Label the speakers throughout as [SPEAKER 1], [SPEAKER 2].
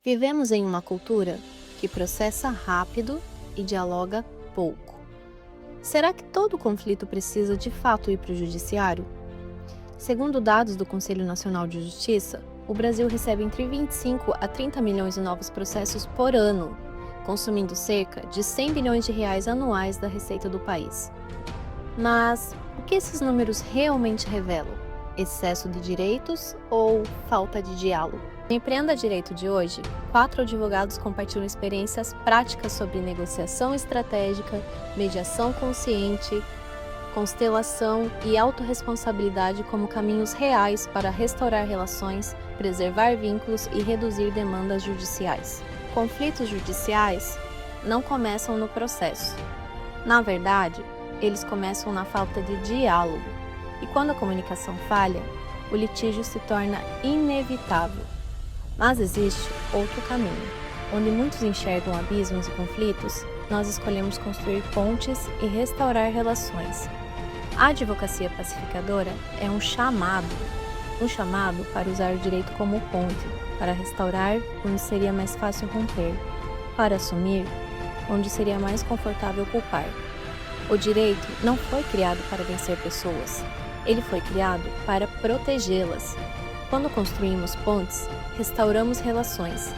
[SPEAKER 1] Vivemos em uma cultura que processa rápido e dialoga pouco. Será que todo conflito precisa de fato ir para o judiciário? Segundo dados do Conselho Nacional de Justiça, o Brasil recebe entre 25 a 30 milhões de novos processos por ano, consumindo cerca de 100 bilhões de reais anuais da receita do país. Mas o que esses números realmente revelam? Excesso de direitos ou falta de diálogo? No Empreenda Direito de hoje, 4 advogados compartilham experiências práticas sobre negociação estratégica, mediação consciente, constelação e autorresponsabilidade como caminhos reais para restaurar relações, preservar vínculos e reduzir demandas judiciais. Conflitos judiciais não começam no processo. Na verdade, eles começam na falta de diálogo. E quando a comunicação falha, o litígio se torna inevitável. Mas existe outro caminho. Onde muitos enxergam abismos e conflitos, nós escolhemos construir pontes e restaurar relações. A advocacia pacificadora é um chamado para usar o direito como ponte, para restaurar onde seria mais fácil romper, para assumir onde seria mais confortável culpar. O direito não foi criado para vencer pessoas, ele foi criado para protegê-las. Quando construímos pontes, restauramos relações.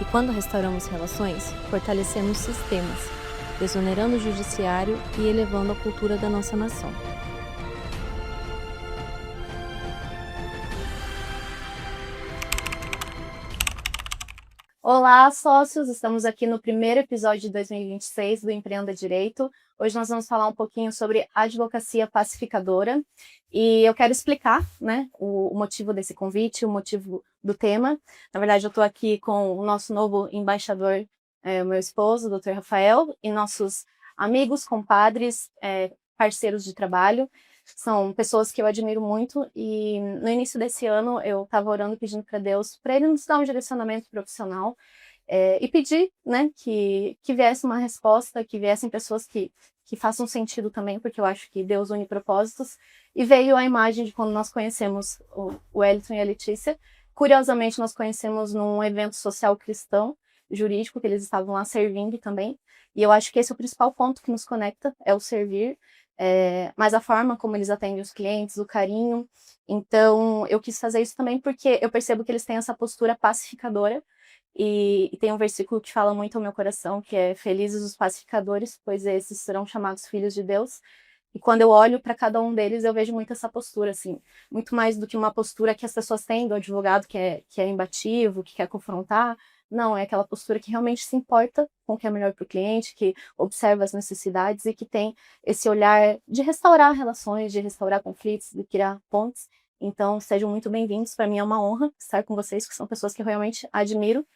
[SPEAKER 1] E quando restauramos relações, fortalecemos sistemas, desonerando o judiciário e elevando a cultura da nossa nação. Olá, sócios! Estamos aqui no primeiro episódio de 2026 do Empreenda Direito. Hoje nós vamos falar um pouquinho sobre advocacia pacificadora e eu quero explicar, o motivo desse convite, o motivo do tema. Na verdade, eu estou aqui com o nosso novo embaixador, o meu esposo, o Dr. Rafael, e nossos amigos, compadres, parceiros de trabalho. São pessoas que eu admiro muito e no início desse ano eu estava orando pedindo para Deus, para Ele nos dar um direcionamento profissional e pedir, que viesse uma resposta, que viessem pessoas que façam sentido também, porque eu acho que Deus une propósitos. E veio a imagem de quando nós conhecemos o Wellington e a Letícia. Curiosamente, nós conhecemos num evento social cristão, jurídico, que eles estavam lá servindo também. E eu acho que esse é o principal ponto que nos conecta, é o servir. Mas a forma como eles atendem os clientes, o carinho. Então, eu quis fazer isso também porque eu percebo que eles têm essa postura pacificadora. E tem um versículo que fala muito ao meu coração, que é: felizes os pacificadores, pois esses serão chamados filhos de Deus. E quando eu olho para cada um deles, eu vejo muito essa postura, assim, muito mais do que uma postura que as pessoas têm do advogado que é imbativo, que quer confrontar. Não, é aquela postura que realmente se importa com o que é melhor para o cliente, que observa as necessidades e que tem esse olhar de restaurar relações, de restaurar conflitos, de criar pontes. Então, sejam muito bem-vindos. Para mim é uma honra estar com vocês, que são pessoas que eu realmente admiro.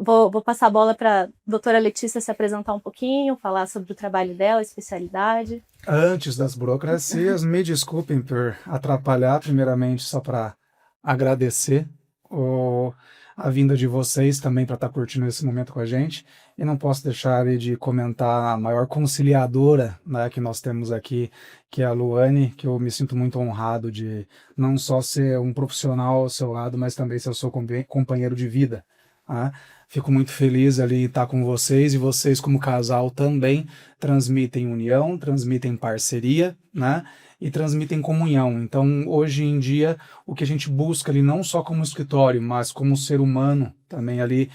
[SPEAKER 1] Vou passar a bola para a doutora Letícia se apresentar um pouquinho, falar sobre o trabalho dela, a especialidade.
[SPEAKER 2] Antes das burocracias, me desculpem por atrapalhar, primeiramente só para agradecer a vinda de vocês também para estar curtindo esse momento com a gente. E não posso deixar de comentar a maior conciliadora, que nós temos aqui, que é a Luane, que eu me sinto muito honrado de não só ser um profissional ao seu lado, mas também ser o seu companheiro de vida. Fico muito feliz ali estar com vocês, e vocês como casal também transmitem união, transmitem parceria, e transmitem comunhão. Então, hoje em dia, o que a gente busca ali, não só como escritório, mas como ser humano, também ali,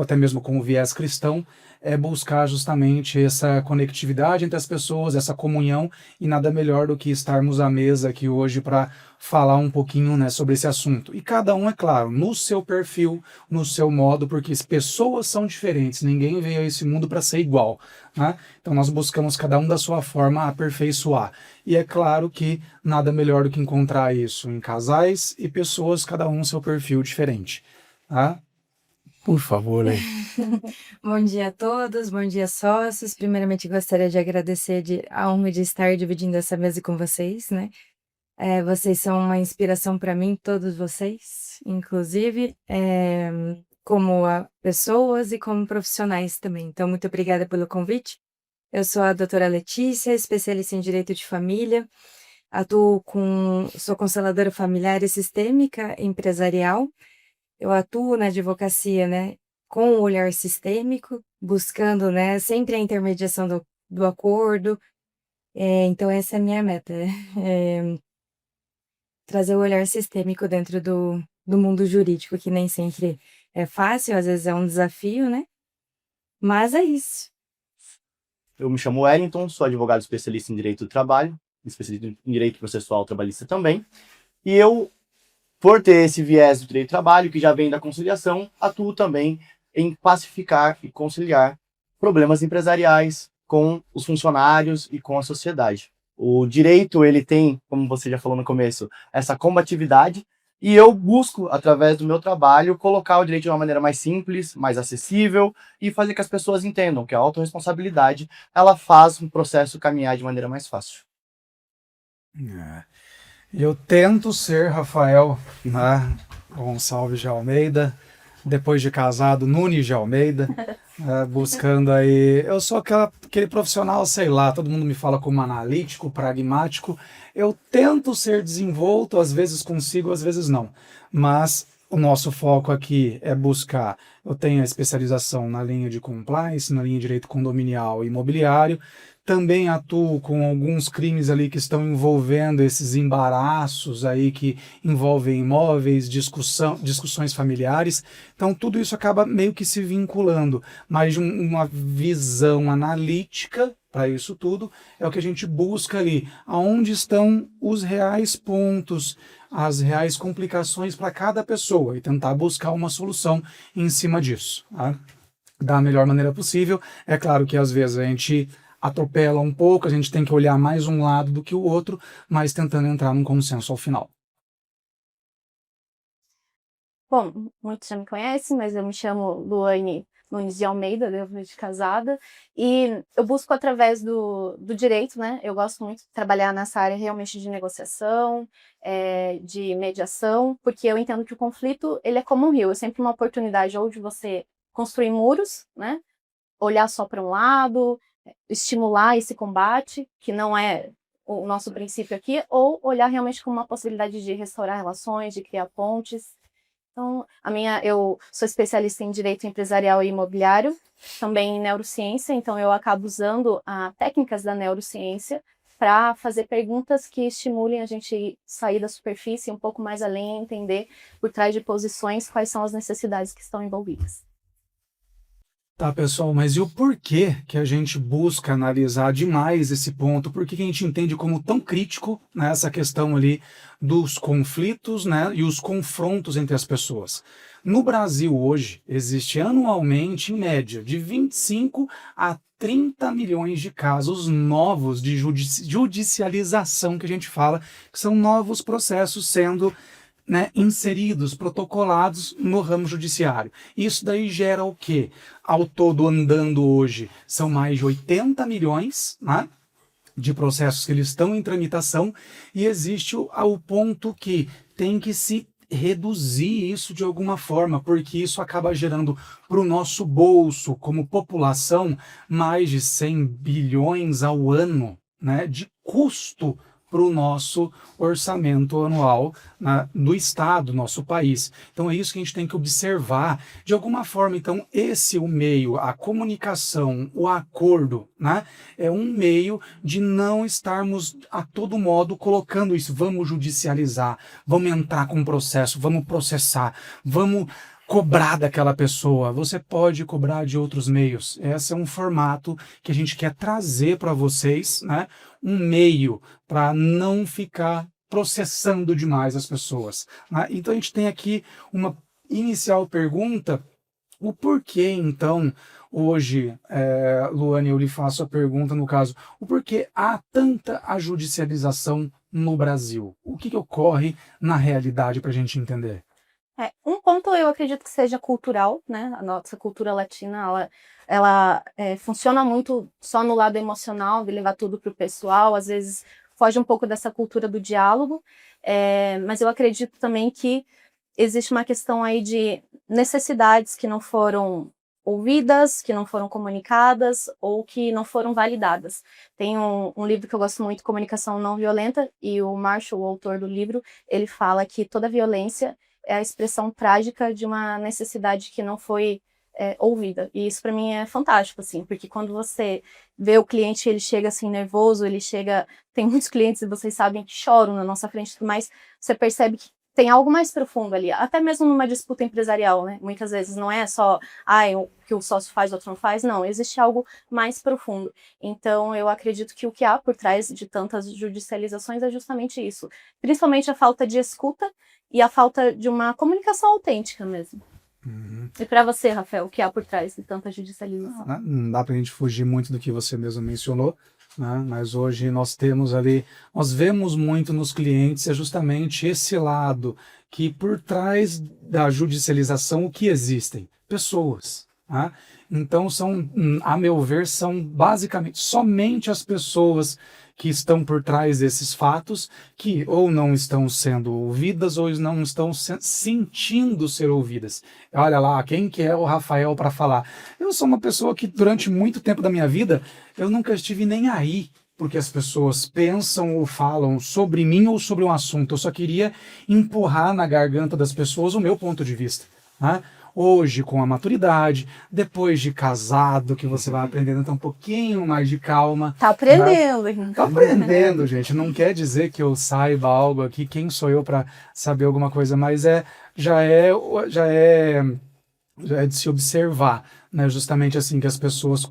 [SPEAKER 2] até mesmo com o viés cristão, é buscar justamente essa conectividade entre as pessoas, essa comunhão, e nada melhor do que estarmos à mesa aqui hoje para falar um pouquinho, sobre esse assunto. E cada um, é claro, no seu perfil, no seu modo, porque as pessoas são diferentes, ninguém veio a esse mundo para ser igual. Então nós buscamos cada um da sua forma aperfeiçoar. E é claro que nada melhor do que encontrar isso em casais e pessoas, cada um seu perfil diferente. Por favor, aí.
[SPEAKER 3] Bom dia a todos, bom dia sócios. Primeiramente gostaria de agradecer a honra de estar dividindo essa mesa com vocês, vocês são uma inspiração para mim, todos vocês, inclusive, como pessoas e como profissionais também. Então, muito obrigada pelo convite. Eu sou a doutora Letícia, especialista em Direito de Família. Sou consteladora familiar e sistêmica empresarial. eu atuo na advocacia, né, com o olhar sistêmico, buscando, né, sempre a intermediação do acordo. Então essa é a minha meta, trazer o olhar sistêmico dentro do mundo jurídico, que nem sempre é fácil, às vezes é um desafio, né, mas é isso.
[SPEAKER 4] Eu me chamo Wellington, sou advogado especialista em Direito do Trabalho, especialista em Direito Processual Trabalhista também, e eu, por ter esse viés do Direito do Trabalho, que já vem da conciliação, atuo também em pacificar e conciliar problemas empresariais com os funcionários e com a sociedade. O direito, ele tem, como você já falou no começo, essa combatividade, e eu busco, através do meu trabalho, colocar o direito de uma maneira mais simples, mais acessível, e fazer que as pessoas entendam que a autorresponsabilidade, ela faz um processo caminhar de maneira mais fácil.
[SPEAKER 2] Eu tento ser Rafael, né, Gonçalves de Almeida, depois de casado, Nunes de Almeida, buscando aí... Eu sou aquele profissional, sei lá, todo mundo me fala como analítico, pragmático. Eu tento ser desenvolto, às vezes consigo, às vezes não. Mas o nosso foco aqui é buscar... Eu tenho a especialização na linha de compliance, na linha de direito condominial e imobiliário. Também atuo com alguns crimes ali que estão envolvendo esses embaraços aí que envolvem imóveis, discussões familiares. Então tudo isso acaba meio que se vinculando, mas uma visão analítica para isso tudo é o que a gente busca ali, aonde estão os reais pontos, as reais complicações para cada pessoa e tentar buscar uma solução em cima disso, tá? Da melhor maneira possível. É claro que às vezes a gente atropela um pouco, a gente tem que olhar mais um lado do que o outro, mas tentando entrar num consenso ao final.
[SPEAKER 1] Bom, muitos já me conhecem, mas eu me chamo Luane Nunes de Almeida, devo de casada, e eu busco através do direito, né? Eu gosto muito de trabalhar nessa área realmente de negociação, de mediação, porque eu entendo que o conflito, ele é como um rio, é sempre uma oportunidade ou de você construir muros, né? Olhar só para um lado, estimular esse combate, que não é o nosso princípio aqui, ou olhar realmente como uma possibilidade de restaurar relações, de criar pontes. Então, eu sou especialista em direito empresarial e imobiliário, também em neurociência, então eu acabo usando técnicas da neurociência para fazer perguntas que estimulem a gente sair da superfície um pouco mais além, entender por trás de posições quais são as necessidades que estão envolvidas.
[SPEAKER 2] Tá, pessoal, mas e o porquê que a gente busca analisar demais esse ponto? Por que a gente entende como tão crítico, né, essa questão ali dos conflitos, né, e os confrontos entre as pessoas? No Brasil hoje, existe anualmente, em média, de 25 a 30 milhões de casos novos de judicialização, que a gente fala, que são novos processos sendo, né, inseridos, protocolados no ramo judiciário. Isso daí gera o quê? Ao todo, andando hoje, são mais de 80 milhões, né, de processos que eles estão em tramitação, e existe o ponto que tem que se reduzir isso de alguma forma, porque isso acaba gerando para o nosso bolso, como população, mais de 100 bilhões ao ano, né, de custo para o nosso orçamento anual do Estado, nosso país. Então é isso que a gente tem que observar. De alguma forma, então, o meio, a comunicação, o acordo, né, é um meio de não estarmos a todo modo colocando isso, vamos judicializar, vamos entrar com processo, vamos processar, vamos cobrar daquela pessoa. Você pode cobrar de outros meios. Esse é um formato que a gente quer trazer para vocês, né? Um meio para não ficar processando demais as pessoas, né? Então a gente tem aqui uma inicial pergunta: o porquê, então, hoje, Luane, eu lhe faço a pergunta no caso, o porquê há tanta a judicialização no Brasil? O que ocorre na realidade para a gente entender?
[SPEAKER 1] Um ponto eu acredito que seja cultural, né? A nossa cultura latina, ela funciona muito só no lado emocional, de levar tudo para o pessoal, às vezes foge um pouco dessa cultura do diálogo, mas eu acredito também que existe uma questão aí de necessidades que não foram ouvidas, que não foram comunicadas ou que não foram validadas. Tem um livro que eu gosto muito, Comunicação Não Violenta, e o Marshall, o autor do livro, ele fala que toda violência é a expressão trágica de uma necessidade que não foi ouvida. E isso para mim é fantástico, assim, porque quando você vê o cliente, ele chega assim nervoso, ele chega... Tem muitos clientes, e vocês sabem, que choram na nossa frente e tudo mais, você percebe que tem algo mais profundo ali, até mesmo numa disputa empresarial, né? Muitas vezes não é só o que o sócio faz, o outro não faz, não, existe algo mais profundo. Então, eu acredito que o que há por trás de tantas judicializações é justamente isso, principalmente a falta de escuta e a falta de uma comunicação autêntica mesmo. E para você, Rafael, o que há por trás de tanta judicialização?
[SPEAKER 2] Não dá para a gente fugir muito do que você mesmo mencionou, né? Mas hoje nós temos ali, nós vemos muito nos clientes justamente esse lado, que por trás da judicialização, o que existem? Pessoas. Né? Então, a meu ver, são basicamente somente as pessoas que estão por trás desses fatos, que ou não estão sendo ouvidas ou não estão sentindo ser ouvidas. Olha lá, quem que é o Rafael para falar? Eu sou uma pessoa que durante muito tempo da minha vida, eu nunca estive nem aí porque as pessoas pensam ou falam sobre mim ou sobre um assunto. Eu só queria empurrar na garganta das pessoas o meu ponto de vista. Né? Hoje, com a maturidade, depois de casado, que você vai aprendendo a ter um pouquinho mais de calma.
[SPEAKER 1] Tá aprendendo, hein?
[SPEAKER 2] Tá aprendendo, gente. Não quer dizer que eu saiba algo aqui, quem sou eu para saber alguma coisa, mas já é de se observar, né? Justamente assim, que as pessoas,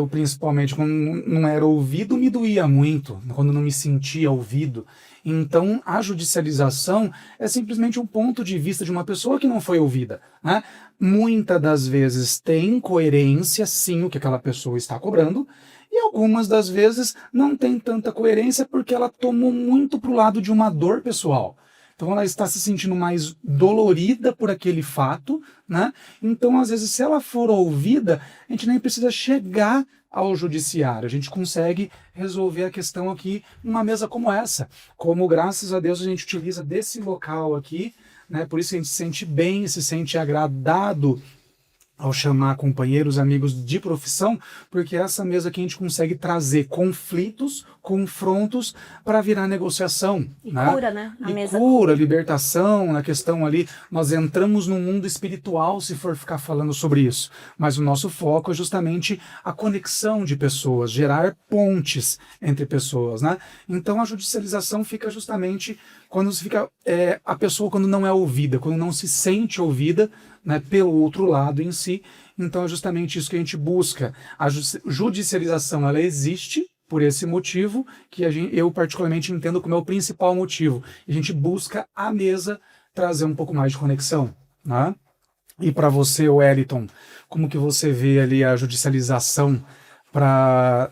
[SPEAKER 2] principalmente, quando não era ouvido, me doía muito, quando não me sentia ouvido. Então, a judicialização é simplesmente um ponto de vista de uma pessoa que não foi ouvida, né? Muitas das vezes tem coerência, sim, o que aquela pessoa está cobrando, e algumas das vezes não tem tanta coerência porque ela tomou muito para o lado de uma dor pessoal. Então ela está se sentindo mais dolorida por aquele fato, né? Então, às vezes, se ela for ouvida, a gente nem precisa chegar ao judiciário. A gente consegue resolver a questão aqui numa mesa como essa. Como, graças a Deus, a gente utiliza desse local aqui, né? Por isso a gente se sente bem, se sente agradado ao chamar companheiros, amigos de profissão, porque é essa mesa que a gente consegue trazer conflitos, confrontos para virar negociação.
[SPEAKER 1] E
[SPEAKER 2] né?
[SPEAKER 1] cura, né? A mesa
[SPEAKER 2] Cura, libertação, na questão ali, nós entramos no mundo espiritual se for ficar falando sobre isso, mas o nosso foco é justamente a conexão de pessoas, gerar pontes entre pessoas, né? Então a judicialização fica justamente quando a pessoa quando não é ouvida, quando não se sente ouvida, né, pelo outro lado em si. Então é justamente isso que a gente busca. A judicialização, ela existe por esse motivo, que eu particularmente entendo como é o principal motivo. A gente busca à mesa trazer um pouco mais de conexão. Né? E para você, Wellington, como que você vê ali a judicialização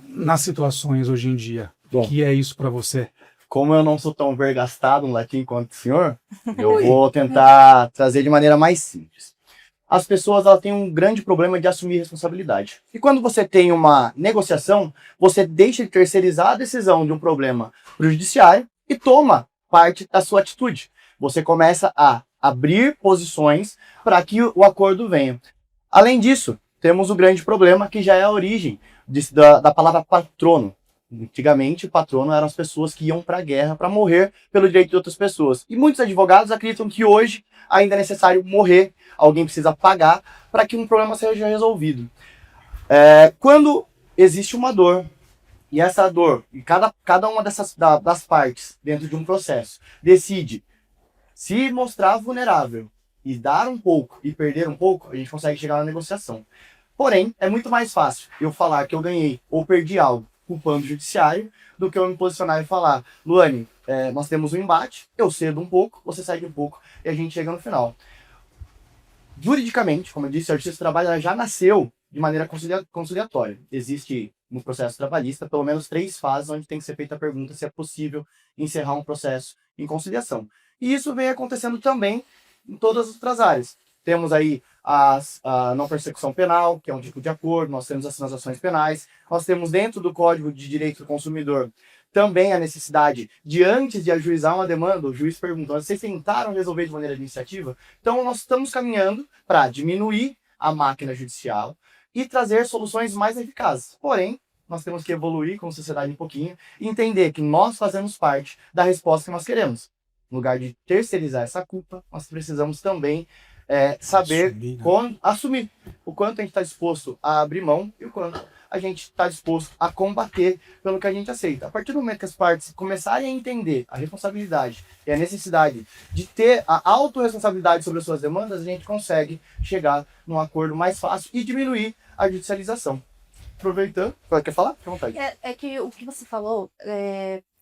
[SPEAKER 2] nas situações hoje em dia? O que é isso para você?
[SPEAKER 4] Como eu não sou tão vergastado no latim quanto o senhor, eu vou tentar trazer de maneira mais simples. As pessoas têm um grande problema de assumir responsabilidade. E quando você tem uma negociação, você deixa de terceirizar a decisão de um problema para o judiciário e toma parte da sua atitude. Você começa a abrir posições para que o acordo venha. Além disso, temos o grande problema que já é a origem da palavra patrono. Antigamente, patrono eram as pessoas que iam para a guerra para morrer pelo direito de outras pessoas. E muitos advogados acreditam que hoje ainda é necessário morrer, alguém precisa pagar para que um problema seja resolvido. Quando existe uma dor, e essa dor, e cada uma das partes dentro de um processo, decide se mostrar vulnerável e dar um pouco e perder um pouco, a gente consegue chegar na negociação. Porém, é muito mais fácil eu falar que eu ganhei ou perdi algo culpando o judiciário, do que eu me posicionar e falar, Luane, nós temos um embate, eu cedo um pouco, você cede um pouco, e a gente chega no final. Juridicamente, como eu disse, a justiça do trabalho já nasceu de maneira conciliatória. Existe no processo trabalhista pelo menos 3 fases onde tem que ser feita a pergunta se é possível encerrar um processo em conciliação. E isso vem acontecendo também em todas as outras áreas. Temos aí a não persecução penal, que é um tipo de acordo, nós temos as transações penais, nós temos dentro do Código de Direito do Consumidor também a necessidade de, antes de ajuizar uma demanda, o juiz perguntou, vocês tentaram resolver de maneira administrativa? Então nós estamos caminhando para diminuir a máquina judicial e trazer soluções mais eficazes. Porém, nós temos que evoluir como sociedade um pouquinho e entender que nós fazemos parte da resposta que nós queremos. No lugar de terceirizar essa culpa, nós precisamos também saber
[SPEAKER 2] Assumir, né?
[SPEAKER 4] assumir o quanto a gente está disposto a abrir mão e o quanto a gente está disposto a combater pelo que a gente aceita. A partir do momento que as partes começarem a entender a responsabilidade e a necessidade de ter a autorresponsabilidade sobre as suas demandas, a gente consegue chegar num acordo mais fácil e diminuir a judicialização. Aproveitando, quer falar? Fica à vontade.
[SPEAKER 1] É que o que você falou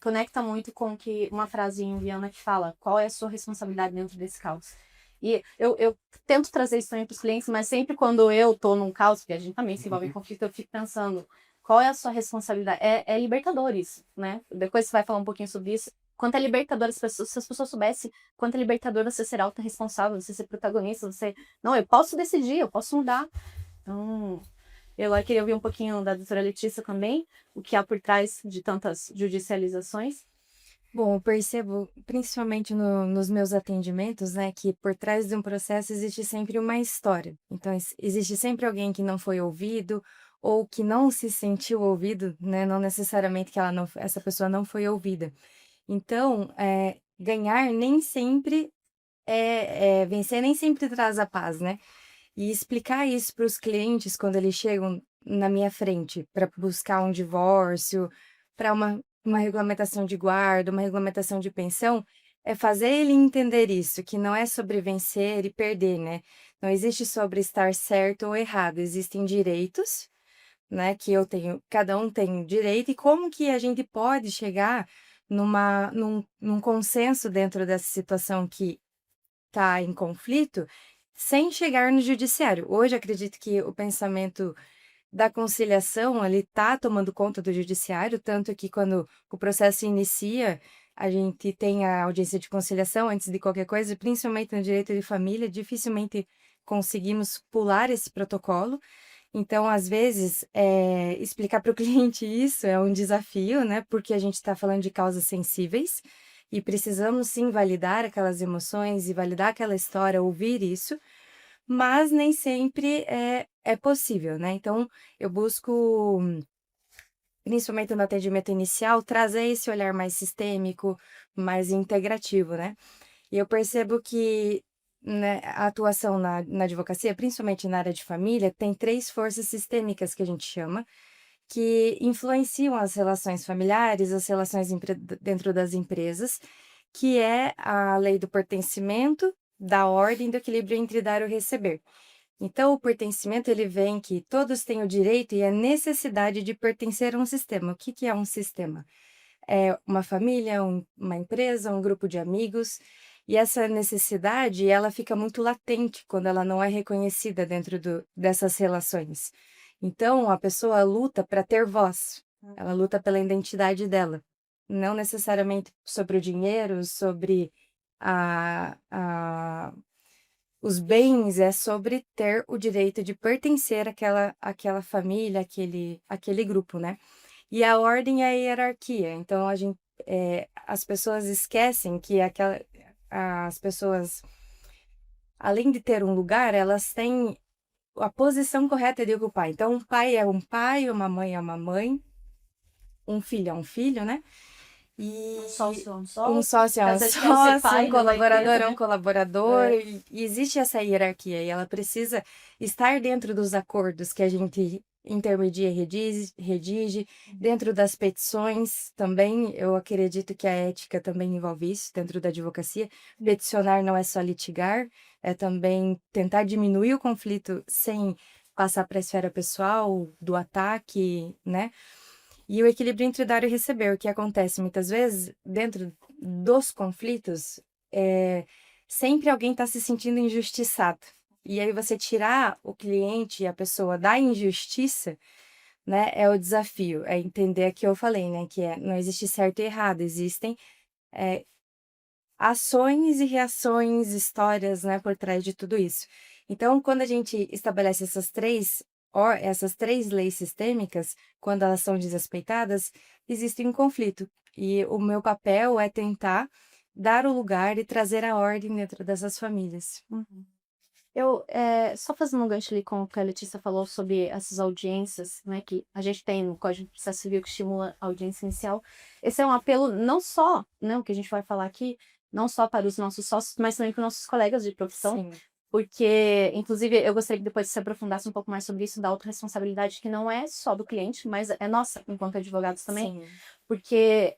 [SPEAKER 1] conecta muito com uma frase indiana que fala: qual é a sua responsabilidade dentro desse caos? E eu tento trazer isso também para os clientes, mas sempre quando eu estou num caos, porque a gente também se envolve em conflito, eu fico pensando: qual é a sua responsabilidade? É libertador isso, né? Depois você vai falar um pouquinho sobre isso. Quanto é libertador, se as pessoas soubessem quanto é libertador você ser autorresponsável, você ser protagonista, você... Não, eu posso decidir, eu posso mudar. Então, eu agora queria ouvir um pouquinho da doutora Letícia também, o que há por trás de tantas judicializações.
[SPEAKER 3] Bom, eu percebo, principalmente nos meus atendimentos, né, que por trás de um processo existe sempre uma história. Então, existe sempre alguém que não foi ouvido ou que não se sentiu ouvido, né, não necessariamente que essa pessoa não foi ouvida. Então, ganhar nem sempre vencer nem sempre traz a paz, né? E explicar isso para os clientes quando eles chegam na minha frente para buscar um divórcio, para uma regulamentação de guarda, uma regulamentação de pensão, é fazer ele entender isso, que não é sobre vencer e perder, né? Não existe sobre estar certo ou errado, existem direitos, né, que cada um tem um direito, e como que a gente pode chegar num consenso dentro dessa situação que está em conflito, sem chegar no judiciário. Hoje, acredito que o pensamento da conciliação ali está tomando conta do judiciário, tanto que quando o processo inicia, a gente tem a audiência de conciliação antes de qualquer coisa, principalmente no direito de família, dificilmente conseguimos pular esse protocolo. Então, às vezes, explicar para o cliente isso é um desafio, né? Porque a gente está falando de causas sensíveis e precisamos sim validar aquelas emoções e validar aquela história, ouvir isso, mas nem sempre é possível, né? Então, eu busco, principalmente no atendimento inicial, trazer esse olhar mais sistêmico, mais integrativo, né? E eu percebo que, né, a atuação na advocacia, principalmente na área de família, tem 3 forças sistêmicas que a gente chama, que influenciam as relações familiares, as relações dentro das empresas, que é a lei do pertencimento, da ordem, do equilíbrio entre dar e receber. Então, o pertencimento, ele vem que todos têm o direito e a necessidade de pertencer a um sistema. O que é um sistema? É uma família, uma empresa, um grupo de amigos, e essa necessidade, ela fica muito latente quando ela não é reconhecida dentro dessas relações. Então, a pessoa luta para ter voz, ela luta pela identidade dela, não necessariamente sobre o dinheiro, sobre os bens, é sobre ter o direito de pertencer àquela família, àquele grupo, né? E a ordem é a hierarquia. Então, as pessoas esquecem que as pessoas, além de ter um lugar, elas têm a posição correta de ocupar. Então, um pai é um pai, uma mãe é uma mãe, um filho é um filho, né? E
[SPEAKER 1] Um sócio é um
[SPEAKER 3] um
[SPEAKER 1] sócio.
[SPEAKER 3] sócio é um
[SPEAKER 1] Às vezes quer ser
[SPEAKER 3] sócio,
[SPEAKER 1] pai
[SPEAKER 3] um
[SPEAKER 1] de uma
[SPEAKER 3] colaborador
[SPEAKER 1] empresa,
[SPEAKER 3] é um
[SPEAKER 1] né?
[SPEAKER 3] colaborador,
[SPEAKER 1] É.
[SPEAKER 3] e existe essa hierarquia, e ela precisa estar dentro dos acordos que a gente intermedia e redige, dentro das petições também. Eu acredito que a ética também envolve isso, dentro da advocacia. Peticionar não é só litigar, é também tentar diminuir o conflito sem passar para a esfera pessoal, do ataque, né? E o equilíbrio entre dar e receber. O que acontece muitas vezes, dentro dos conflitos, sempre alguém está se sentindo injustiçado. E aí você tirar o cliente e a pessoa da injustiça, né, é o desafio. É entender o que eu falei, né, que não existe certo e errado, existem ações e reações, histórias, né, por trás de tudo isso. Então, quando a gente estabelece essas três leis sistêmicas, quando elas são desrespeitadas, existe um conflito. E o meu papel é tentar dar o lugar e trazer a ordem dentro dessas famílias.
[SPEAKER 1] Só fazendo um gancho ali com o que a Letícia falou sobre essas audiências, né, que a gente tem no Código de Processo Civil que estimula a audiência inicial. Esse é um apelo não só, né, o que a gente vai falar aqui,
[SPEAKER 5] não só para os nossos sócios, mas também para os nossos colegas de profissão.
[SPEAKER 3] Sim.
[SPEAKER 5] Porque, inclusive, eu gostaria que depois você aprofundasse um pouco mais sobre isso, da autorresponsabilidade, que não é só do cliente, mas é nossa, enquanto advogados também.
[SPEAKER 3] Sim.
[SPEAKER 5] Porque,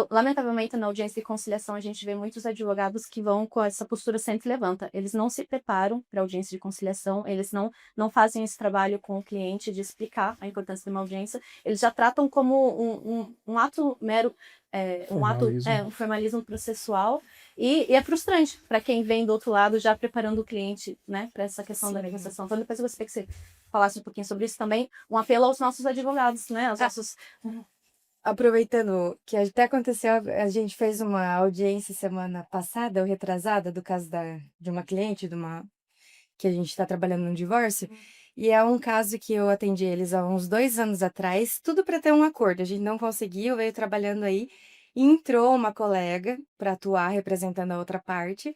[SPEAKER 5] lamentavelmente, na audiência de conciliação, a gente vê muitos advogados que vão com essa postura sempre levanta. Eles não se preparam para a audiência de conciliação, eles não fazem esse trabalho com o cliente de explicar a importância de uma audiência, eles já tratam como um ato mero, um formalismo processual, e é frustrante para quem vem do outro lado já preparando o cliente, né, para essa questão da negociação. Então, depois eu gostaria que você falasse um pouquinho sobre isso também, um apelo aos nossos advogados, né, aos nossos...
[SPEAKER 3] Aproveitando que até aconteceu, a gente fez uma audiência semana passada, ou retrasada, do caso de uma cliente, que a gente está trabalhando no divórcio, e é um caso que eu atendi eles há uns 2 anos atrás, tudo para ter um acordo. A gente não conseguiu, veio trabalhando aí, e entrou uma colega para atuar representando a outra parte,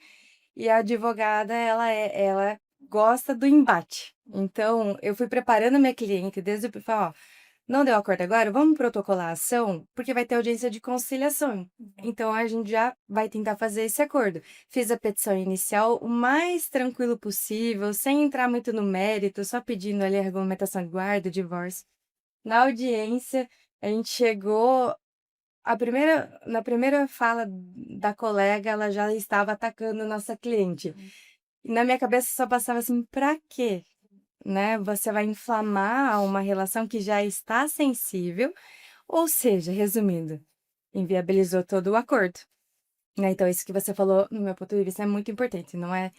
[SPEAKER 3] e a advogada, ela gosta do embate. Então, eu fui preparando a minha cliente desde o... Ó, não deu acordo agora? Vamos protocolar a ação, porque vai ter audiência de conciliação. Então, a gente já vai tentar fazer esse acordo. Fiz a petição inicial o mais tranquilo possível, sem entrar muito no mérito, só pedindo ali a regulamentação de guarda, divórcio. Na audiência, a gente chegou... Na primeira fala da colega, ela já estava atacando a nossa cliente. E na minha cabeça só passava assim, pra quê? Né? Você vai inflamar uma relação que já está sensível, ou seja, resumindo, inviabilizou todo o acordo. Né? Então, isso que você falou, no meu ponto de vista, é muito importante, não é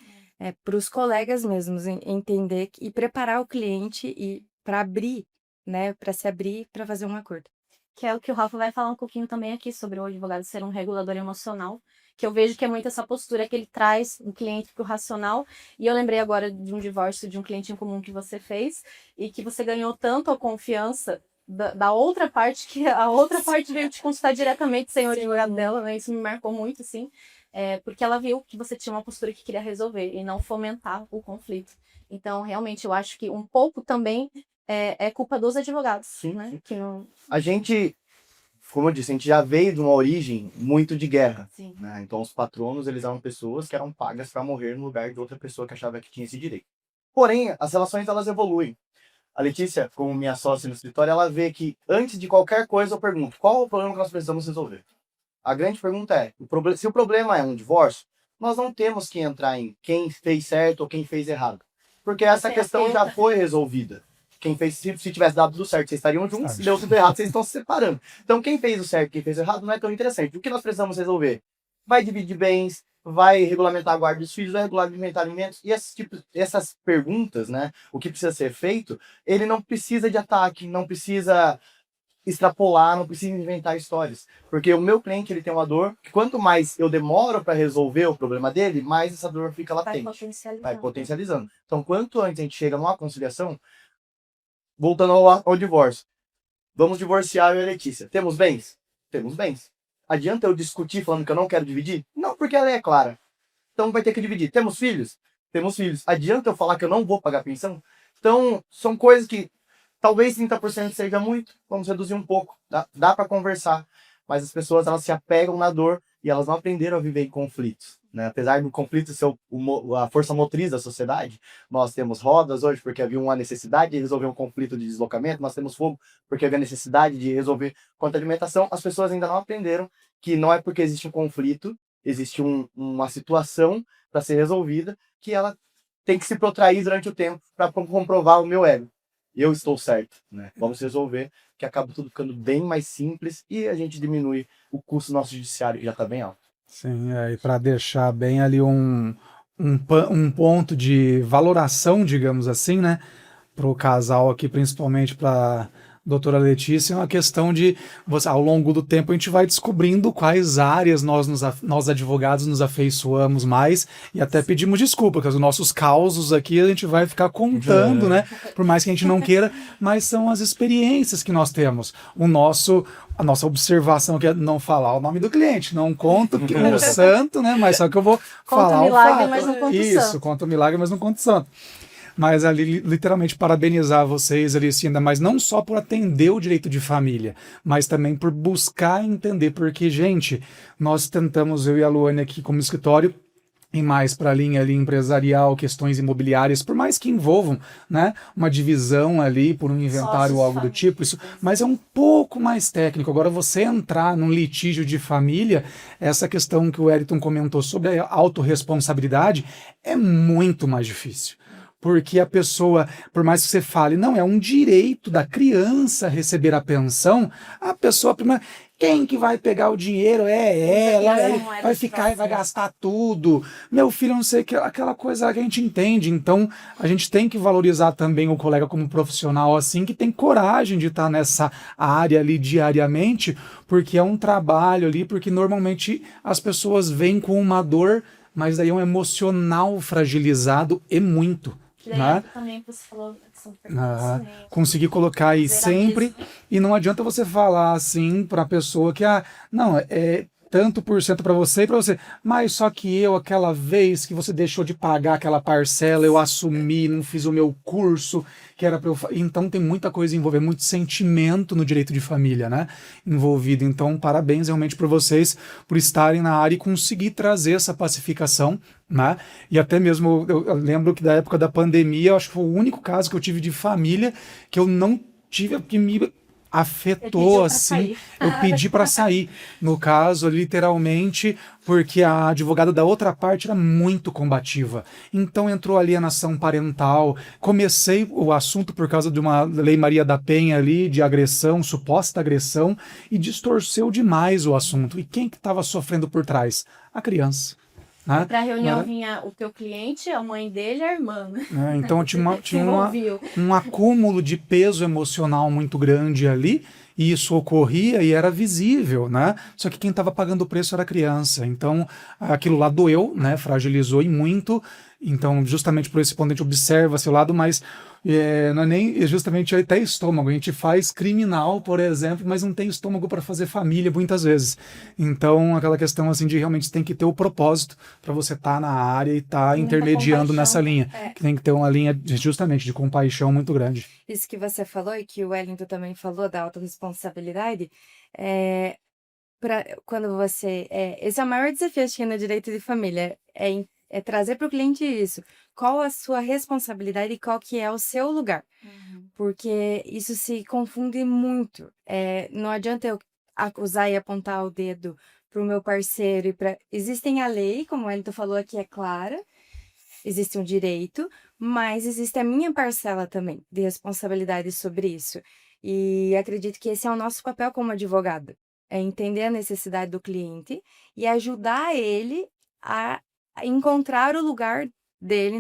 [SPEAKER 3] para os colegas mesmos entender e preparar o cliente e para abrir, né? Para se abrir para fazer um acordo.
[SPEAKER 5] Que é o que o Rafa vai falar um pouquinho também aqui sobre o advogado ser um regulador emocional, que eu vejo que é muito essa postura que ele traz o cliente para o racional. E eu lembrei agora de um divórcio de um cliente em comum que você fez e que você ganhou tanto a confiança da outra parte, que a outra parte veio te consultar diretamente sem o advogado dela, né? Isso me marcou muito, assim, porque ela viu que você tinha uma postura que queria resolver e não fomentar o conflito. Então, realmente, eu acho que um pouco também é culpa dos advogados,
[SPEAKER 4] Sim,
[SPEAKER 5] né?
[SPEAKER 4] sim.
[SPEAKER 5] Que não...
[SPEAKER 4] A gente, como eu disse, a gente já veio de uma origem muito de guerra.
[SPEAKER 5] Sim.
[SPEAKER 4] Né? Então, os patronos, eles eram pessoas que eram pagas para morrer no lugar de outra pessoa que achava que tinha esse direito. Porém, as relações, elas evoluem. A Letícia, como minha sócia no escritório, ela vê que antes de qualquer coisa eu pergunto, qual é o problema que nós precisamos resolver? A grande pergunta é, se o problema é um divórcio, nós não temos que entrar em quem fez certo ou quem fez errado. Porque essa questão já foi resolvida. Quem fez, se tivesse dado tudo certo, vocês estariam juntos, se deu tudo errado, vocês estão se separando. Então, quem fez o certo e quem fez o errado não é tão interessante. O que nós precisamos resolver? Vai dividir bens, vai regulamentar a guarda dos filhos, vai regulamentar alimentos. E essas perguntas, né? O que precisa ser feito, ele não precisa de ataque, não precisa extrapolar, não precisa inventar histórias. Porque o meu cliente, ele tem uma dor que quanto mais eu demoro para resolver o problema dele, mais essa dor fica latente. Vai potencializando. Então, quanto antes a gente chega numa conciliação, voltando ao divórcio. Vamos divorciar eu e a Letícia. Temos bens? Temos bens. Adianta eu discutir falando que eu não quero dividir? Não, porque ela é clara. Então vai ter que dividir. Temos filhos? Temos filhos. Adianta eu falar que eu não vou pagar pensão? Então, são coisas que talvez 30% seja muito. Vamos reduzir um pouco. Dá para conversar. Mas as pessoas, elas se apegam na dor e elas não aprenderam a viver em conflitos. Né? Apesar do conflito ser a força motriz da sociedade, nós temos rodas hoje porque havia uma necessidade de resolver um conflito de deslocamento, nós temos fogo porque havia necessidade de resolver quanto à alimentação. As pessoas ainda não aprenderam que não é porque existe um conflito, existe uma situação para ser resolvida, que ela tem que se protrair durante o tempo para comprovar o meu ego. Eu estou certo, né? Vamos resolver, que acaba tudo ficando bem mais simples e a gente diminui o custo do nosso judiciário, que já está bem alto.
[SPEAKER 2] Sim, e para deixar bem ali um ponto de valoração, digamos assim, né, para o casal aqui, principalmente para doutora Letícia, é uma questão de, ao longo do tempo, a gente vai descobrindo quais áreas nós advogados nos afeiçoamos mais e até pedimos desculpa, porque os nossos causos aqui a gente vai ficar contando, né? Por mais que a gente não queira, mas são as experiências que nós temos. A nossa observação, que é não falar o nome do cliente, não conto o santo, né? Mas só que eu vou falar
[SPEAKER 5] o milagre,
[SPEAKER 2] fato.
[SPEAKER 5] mas não conto o
[SPEAKER 2] Isso,
[SPEAKER 5] santo.
[SPEAKER 2] conta o milagre, mas não conto o santo. Mas ali, literalmente, parabenizar vocês ali, assim, ainda mais não só por atender o direito de família, mas também por buscar entender, porque, gente, nós tentamos, eu e a Luane aqui como escritório, e mais para a linha ali empresarial, questões imobiliárias, por mais que envolvam, né, uma divisão ali por um inventário ou algo do tipo, isso, mas é um pouco mais técnico. Agora, você entrar num litígio de família, essa questão que o Wellington comentou sobre a autorresponsabilidade é muito mais difícil. Porque a pessoa, por mais que você fale, não, é um direito da criança receber a pensão, a pessoa, primeiro, quem que vai pegar o dinheiro? É ela, vai ficar e vai gastar tudo. Meu filho, não sei, aquela coisa que a gente entende. Então, a gente tem que valorizar também o colega como profissional, assim, que tem coragem de estar nessa área ali diariamente, porque é um trabalho ali, porque normalmente as pessoas vêm com uma dor, mas daí é um emocional fragilizado e muito. Né?
[SPEAKER 5] Também você falou que são
[SPEAKER 2] conseguir colocar aí sempre, e não adianta você falar assim para a pessoa que não, é tanto por cento para você e para você, mas só que eu, aquela vez que você deixou de pagar aquela parcela, eu assumi, não fiz o meu curso, que era para eu. Então tem muita coisa envolvendo, muito sentimento no direito de família, né? Envolvido. Então, parabéns realmente por vocês por estarem na área e conseguir trazer essa pacificação. Né? E até mesmo eu lembro que da época da pandemia, eu acho que foi o único caso que eu tive de família que eu não tive, porque me afetou assim, eu pedi para sair, no caso, literalmente, porque a advogada da outra parte era muito combativa, então entrou alienação parental, comecei o assunto por causa de uma lei Maria da Penha ali, de agressão, suposta agressão, e distorceu demais o assunto, e quem que estava sofrendo por trás? A criança. Né?
[SPEAKER 5] Para a reunião vinha o teu cliente, a mãe dele e a irmã. Né?
[SPEAKER 2] Então tinha um acúmulo de peso emocional muito grande ali, e isso ocorria e era visível, né? Só que quem estava pagando o preço era a criança. Então aquilo lá doeu, né? Fragilizou e muito. Então, justamente por esse ponto, a gente observa seu lado, mas não é nem justamente até estômago. A gente faz criminal, por exemplo, mas não tem estômago para fazer família muitas vezes. Então, aquela questão assim de realmente tem que ter o propósito para você estar na área e estar intermediando nessa linha. Que tem que ter uma linha justamente de compaixão muito grande.
[SPEAKER 3] Isso que você falou e que o Wellington também falou da autorresponsabilidade, quando você. Esse é o maior desafio, acho que no direito de família, é trazer para o cliente isso. Qual a sua responsabilidade e qual que é o seu lugar. Porque isso se confunde muito. Não adianta eu acusar e apontar o dedo para o meu parceiro. Existem a lei, como o Wellington falou aqui, é clara. Existe um direito, mas existe a minha parcela também de responsabilidade sobre isso. E acredito que esse é o nosso papel como advogado. É entender a necessidade do cliente e ajudar ele a encontrar o lugar dele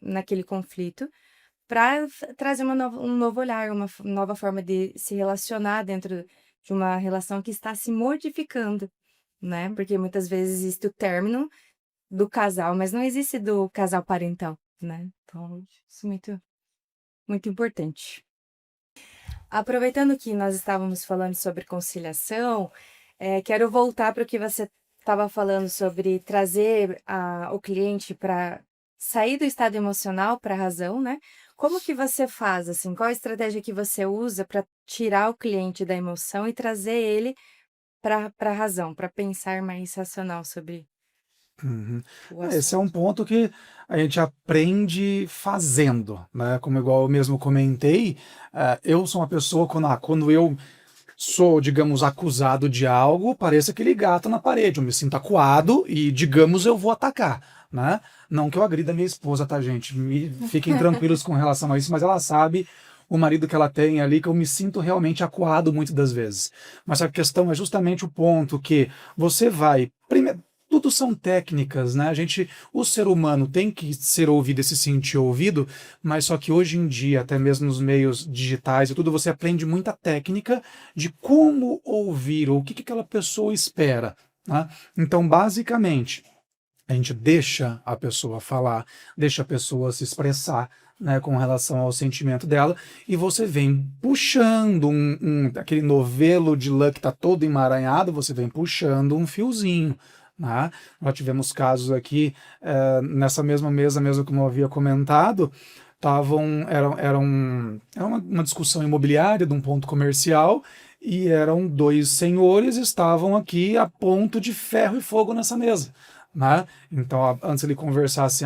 [SPEAKER 3] naquele conflito para trazer um novo olhar, uma nova forma de se relacionar dentro de uma relação que está se modificando, né? Porque muitas vezes existe o término do casal, mas não existe do casal parental, né? Então, isso é muito, muito importante. Aproveitando que nós estávamos falando sobre conciliação, quero voltar para o que você estava falando sobre trazer o cliente para sair do estado emocional para a razão, né? Como que você faz, assim? Qual a estratégia que você usa para tirar o cliente da emoção e trazer ele para a razão, para pensar mais racional sobre o assunto?
[SPEAKER 2] Esse é um ponto que a gente aprende fazendo, né? Como igual eu mesmo comentei, eu sou uma pessoa, quando eu sou, digamos, acusado de algo, parece aquele gato na parede, eu me sinto acuado e, digamos, eu vou atacar, né? Não que eu agrida minha esposa, tá, gente? Fiquem tranquilos com relação a isso, mas ela sabe o marido que ela tem ali, que eu me sinto realmente acuado muitas das vezes. Mas a questão é justamente o ponto que você vai... Tudo são técnicas, né? O ser humano tem que ser ouvido e se sentir ouvido, mas só que hoje em dia, até mesmo nos meios digitais e tudo, você aprende muita técnica de como ouvir, ou o que aquela pessoa espera, né? Então, basicamente, a gente deixa a pessoa falar, deixa a pessoa se expressar, né, com relação ao sentimento dela, e você vem puxando aquele novelo de lã que está todo emaranhado, você vem puxando um fiozinho. Né? Nós tivemos casos aqui nessa mesma mesa, mesmo como eu havia comentado, era uma discussão imobiliária de um ponto comercial e eram dois senhores estavam aqui a ponto de ferro e fogo nessa mesa, né? Então, antes ele conversar assim,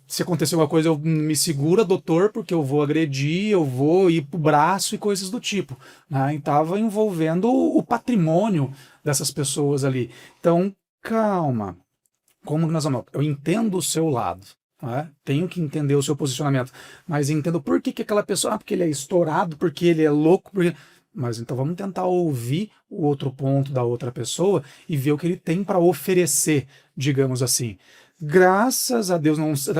[SPEAKER 2] se acontecer alguma coisa, eu me segura, doutor, porque eu vou agredir, eu vou ir pro braço e coisas do tipo, né? E tava envolvendo o patrimônio dessas pessoas ali. Então, calma. Como que nós vamos? Eu entendo o seu lado, né? Tenho que entender o seu posicionamento, mas entendo por que aquela pessoa, porque ele é estourado, porque ele é louco, porque... Mas então vamos tentar ouvir o outro ponto da outra pessoa e ver o que ele tem para oferecer, digamos assim. Graças a Deus,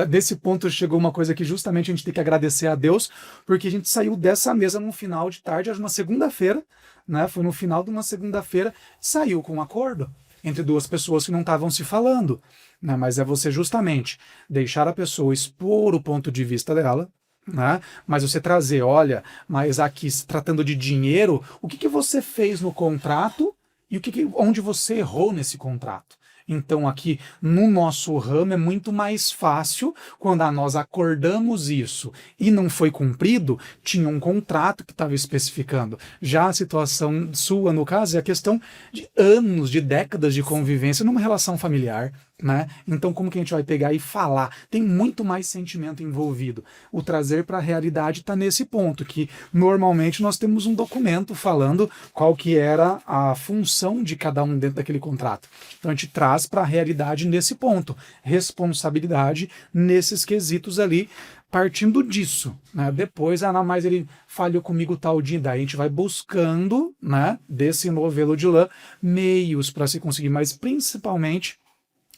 [SPEAKER 2] nesse ponto chegou uma coisa que justamente a gente tem que agradecer a Deus, porque a gente saiu dessa mesa num final de tarde, uma segunda-feira, né? Foi no final de uma segunda-feira, saiu com um acordo entre duas pessoas que não estavam se falando, né? Mas é você justamente deixar a pessoa expor o ponto de vista dela, né? Mas você trazer, olha, mas aqui se tratando de dinheiro, o que você fez no contrato e onde você errou nesse contrato. Então aqui no nosso ramo é muito mais fácil quando nós acordamos isso e não foi cumprido, tinha um contrato que estava especificando. Já a situação sua, no caso, é a questão de anos, de décadas de convivência numa relação familiar, né? Então como que a gente vai pegar e falar? Tem muito mais sentimento envolvido. O trazer para a realidade está nesse ponto, que normalmente nós temos um documento falando qual que era a função de cada um dentro daquele contrato. Então a gente traz para a realidade nesse ponto, responsabilidade nesses quesitos ali, partindo disso, né? Depois, mas ele falhou comigo tal dia, daí a gente vai buscando, né, desse novelo de lã, meios para se conseguir, mas principalmente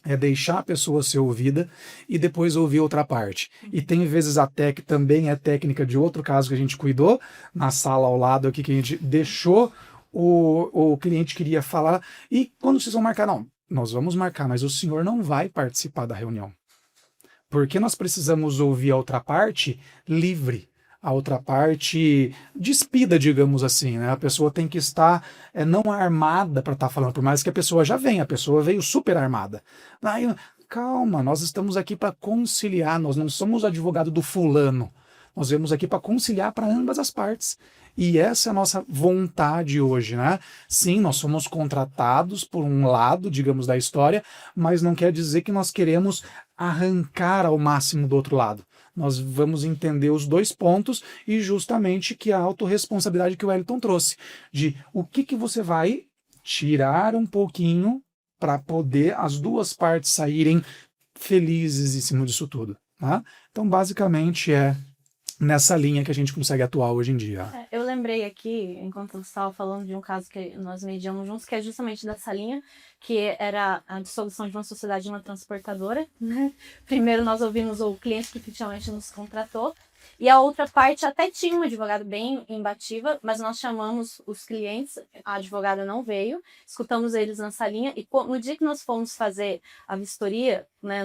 [SPEAKER 2] é deixar a pessoa ser ouvida e depois ouvir outra parte. E tem vezes até que também é técnica de outro caso que a gente cuidou, na sala ao lado aqui, que a gente deixou o cliente queria falar, e quando vocês vão marcar? Não, nós vamos marcar, mas o senhor não vai participar da reunião. Porque nós precisamos ouvir a outra parte livre, a outra parte despida, digamos assim, né? A pessoa tem que estar não armada para estar falando, por mais que a pessoa já venha, a pessoa veio super armada. Aí, calma, nós estamos aqui para conciliar, nós não somos advogado do fulano, nós viemos aqui para conciliar para ambas as partes. E essa é a nossa vontade hoje, né? Sim, nós somos contratados por um lado, digamos, da história, mas não quer dizer que nós queremos arrancar ao máximo do outro lado. Nós vamos entender os dois pontos e justamente que a autorresponsabilidade que o Wellington trouxe, de o que você vai tirar um pouquinho para poder as duas partes saírem felizes em cima disso tudo, tá? Então, basicamente, é nessa linha que a gente consegue atuar hoje em dia.
[SPEAKER 5] Eu lembrei aqui, enquanto você estava falando de um caso que nós mediamos juntos, que é justamente dessa linha, que era a dissolução de uma sociedade de uma transportadora, né? Primeiro nós ouvimos o cliente que efetivamente nos contratou, e a outra parte até tinha um advogado bem imbatível, mas nós chamamos os clientes, a advogada não veio, escutamos eles na salinha, e no dia que nós fomos fazer a vistoria, né,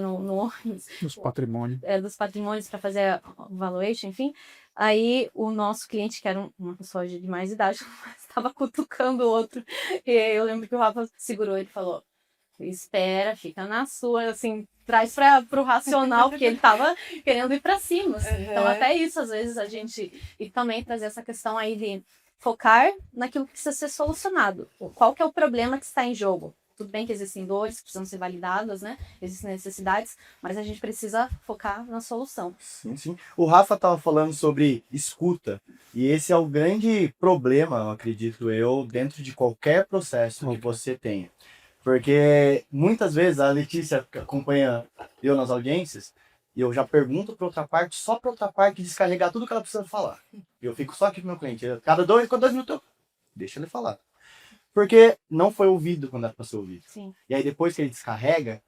[SPEAKER 2] Dos patrimônios.
[SPEAKER 5] Dos patrimônios para fazer a valuation, enfim, aí o nosso cliente, que era uma pessoa de mais idade, estava cutucando o outro, e eu lembro que o Rafa segurou ele e falou: espera, fica na sua, assim, traz para o racional, porque ele tava querendo ir para cima. Assim. Então, até isso, às vezes, a gente... E também trazer essa questão aí de focar naquilo que precisa ser solucionado. Qual que é o problema que está em jogo? Tudo bem que existem dores que precisam ser validadas, né? Existem necessidades, mas a gente precisa focar na solução.
[SPEAKER 4] Sim, sim. O Rafa estava falando sobre escuta, e esse é o grande problema, acredito eu, dentro de qualquer processo que você tenha. Porque muitas vezes a Letícia que acompanha eu nas audiências, e eu já pergunto para outra parte, só para outra parte descarregar tudo que ela precisa falar. Eu fico só aqui com o meu cliente. Cada 2 minutos, deixa ele falar. Porque não foi ouvido quando era para ser ouvido.
[SPEAKER 5] Sim.
[SPEAKER 4] E aí depois que ele descarrega,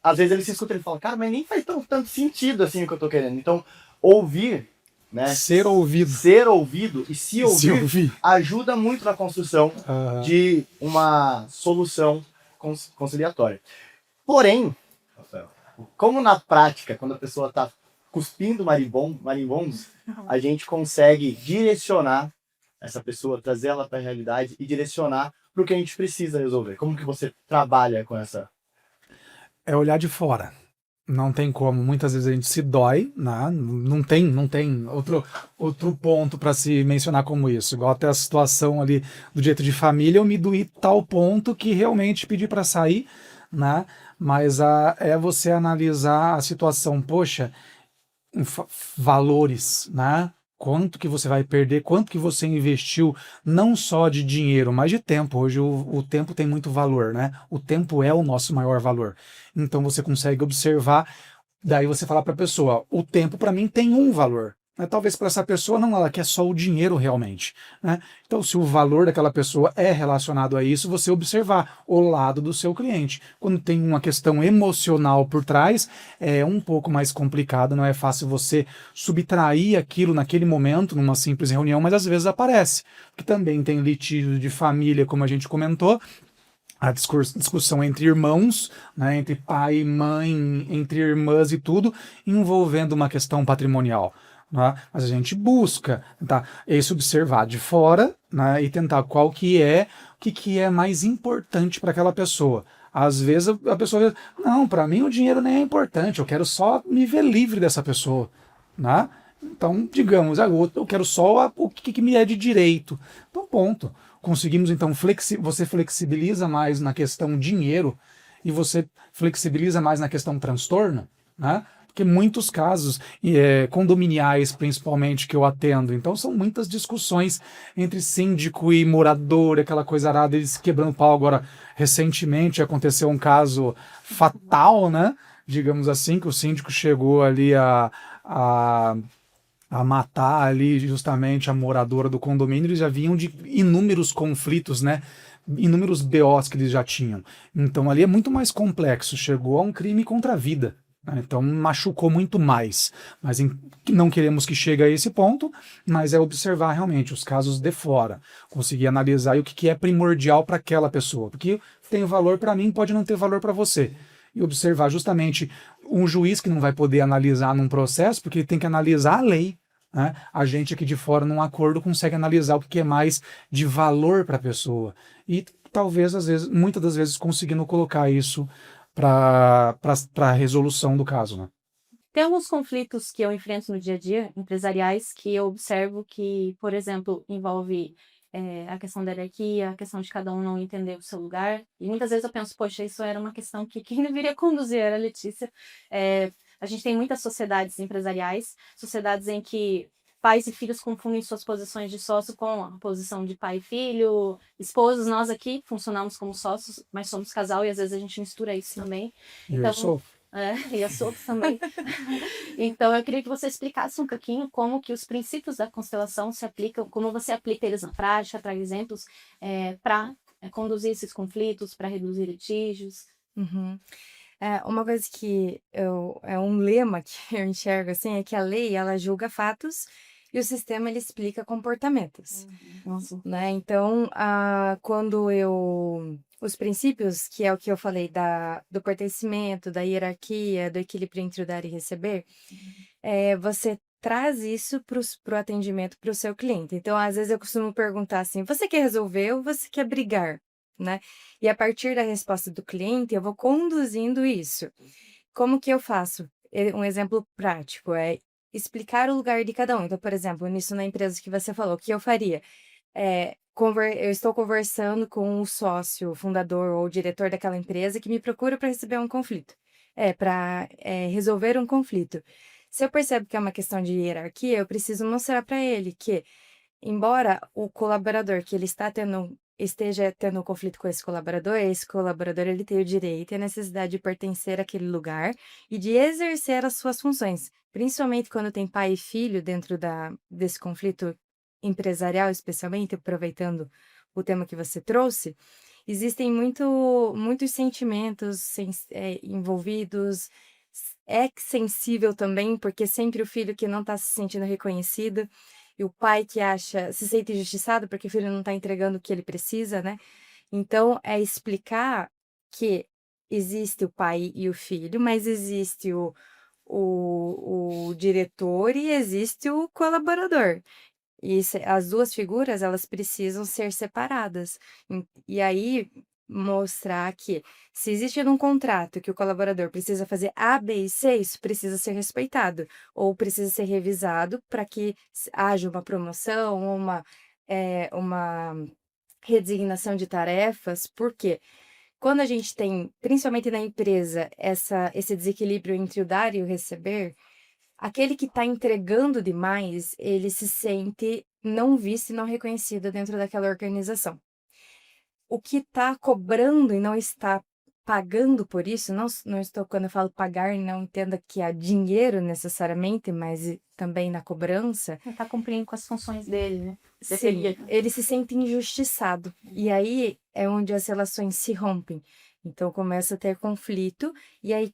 [SPEAKER 4] às vezes ele se escuta e ele fala, cara, mas nem faz tanto sentido assim o que eu tô querendo. Então, ouvir, né?
[SPEAKER 2] Ser ouvido.
[SPEAKER 4] Ser ouvido e se ouvir ajuda muito na construção de uma solução conciliatória. Porém, Rafael, como na prática, quando a pessoa está cuspindo marimbondos, a gente consegue direcionar essa pessoa, trazer ela para a realidade e direcionar para o que a gente precisa resolver. Como que você trabalha com essa?
[SPEAKER 2] É olhar de fora. Não tem como. Muitas vezes a gente se dói, né? Não tem outro ponto para se mencionar como isso. Igual até a situação ali do direito de família, eu me doí tal ponto que realmente pedi para sair, né? Mas é você analisar a situação, poxa, em valores, né? Quanto que você vai perder, quanto que você investiu, não só de dinheiro, mas de tempo. Hoje o tempo tem muito valor, né? O tempo é o nosso maior valor. Então você consegue observar, daí você fala para a pessoa, o tempo para mim tem um valor. Né? Talvez para essa pessoa não, ela quer só o dinheiro realmente. Né? Então, se o valor daquela pessoa é relacionado a isso, você observar o lado do seu cliente. Quando tem uma questão emocional por trás, é um pouco mais complicado, não é fácil você subtrair aquilo naquele momento, numa simples reunião, mas às vezes aparece. Porque também tem litígio de família, como a gente comentou, a discussão entre irmãos, né, entre pai e mãe, entre irmãs e tudo, envolvendo uma questão patrimonial. Né? Mas a gente busca esse observar de fora, né, e tentar qual que é, o que é mais importante para aquela pessoa. Às vezes a pessoa diz, não, para mim o dinheiro nem é importante, eu quero só me ver livre dessa pessoa. Né? Então, digamos, eu quero só o que me é de direito. Então, ponto. Conseguimos, então, você flexibiliza mais na questão dinheiro e você flexibiliza mais na questão transtorno, né? Porque muitos casos, condominiais principalmente, que eu atendo, então são muitas discussões entre síndico e morador, aquela coisa arada, eles quebrando pau. Agora, recentemente aconteceu um caso fatal, né? Digamos assim, que o síndico chegou ali a matar ali justamente a moradora do condomínio. Eles já vinham de inúmeros conflitos, né? Inúmeros BOs que eles já tinham. Então ali é muito mais complexo, chegou a um crime contra a vida. Né? Então machucou muito mais. Mas não queremos que chegue a esse ponto, mas é observar realmente os casos de fora, conseguir analisar o que é primordial para aquela pessoa. Porque tem valor para mim, pode não ter valor para você. E observar justamente um juiz que não vai poder analisar num processo, porque ele tem que analisar a lei. Né? A gente aqui de fora, num acordo, consegue analisar o que é mais de valor para a pessoa. E talvez, às vezes, muitas das vezes, conseguindo colocar isso para a resolução do caso. Né?
[SPEAKER 5] Tem alguns conflitos que eu enfrento no dia a dia, empresariais, que eu observo que, por exemplo, envolve a questão da hierarquia, a questão de cada um não entender o seu lugar. E muitas vezes eu penso, poxa, isso era uma questão que quem deveria conduzir era a Letícia. A gente tem muitas sociedades empresariais, sociedades em que pais e filhos confundem suas posições de sócio com a posição de pai e filho, esposos. Nós aqui funcionamos como sócios, mas somos casal e às vezes a gente mistura isso também.
[SPEAKER 2] Eu sou.
[SPEAKER 5] E eu sou também. Então, eu queria que você explicasse um pouquinho como que os princípios da constelação se aplicam, como você aplica eles na prática, traz exemplos para conduzir esses conflitos, para reduzir litígios.
[SPEAKER 3] Uhum. Uma coisa que é um lema que eu enxergo assim, é que a lei, ela julga fatos e o sistema, ele explica comportamentos.
[SPEAKER 5] Nossa.
[SPEAKER 3] Né? Então, quando os princípios, que é o que eu falei, do pertencimento, da hierarquia, do equilíbrio entre o dar e receber, você traz isso para o atendimento para o seu cliente. Então, às vezes eu costumo perguntar assim, você quer resolver ou você quer brigar? Né? E a partir da resposta do cliente, eu vou conduzindo isso. Como que eu faço? Um exemplo prático é explicar o lugar de cada um. Então, por exemplo, nisso na empresa que você falou, o que eu faria? Eu estou conversando com o sócio, fundador ou diretor daquela empresa que me procura para receber um conflito, para resolver um conflito. Se eu percebo que é uma questão de hierarquia, eu preciso mostrar para ele que, embora o colaborador que ele esteja tendo um conflito com esse colaborador ele tem o direito e a necessidade de pertencer àquele lugar e de exercer as suas funções, principalmente quando tem pai e filho dentro desse conflito empresarial, especialmente, aproveitando o tema que você trouxe, existem muitos sentimentos envolvidos. É sensível também, porque sempre o filho que não está se sentindo reconhecido e o pai que se sente injustiçado porque o filho não está entregando o que ele precisa, né? Então, é explicar que existe o pai e o filho, mas existe o diretor e existe o colaborador. E as duas figuras, elas precisam ser separadas. E aí, mostrar que se existe num contrato que o colaborador precisa fazer A, B e C, isso precisa ser respeitado, ou precisa ser revisado para que haja uma promoção ou uma redesignação de tarefas, porque quando a gente tem, principalmente na empresa, esse desequilíbrio entre o dar e o receber, aquele que está entregando demais, ele se sente não visto e não reconhecido dentro daquela organização. O que está cobrando e não está pagando por isso, não estou, quando eu falo pagar, não entenda que há dinheiro necessariamente, mas também na cobrança,
[SPEAKER 5] Ele tá cumprindo com as funções dele, né?
[SPEAKER 3] sim,
[SPEAKER 5] Deveria.
[SPEAKER 3] ele se sente injustiçado. E aí é onde as relações se rompem. Então começa a ter conflito, e aí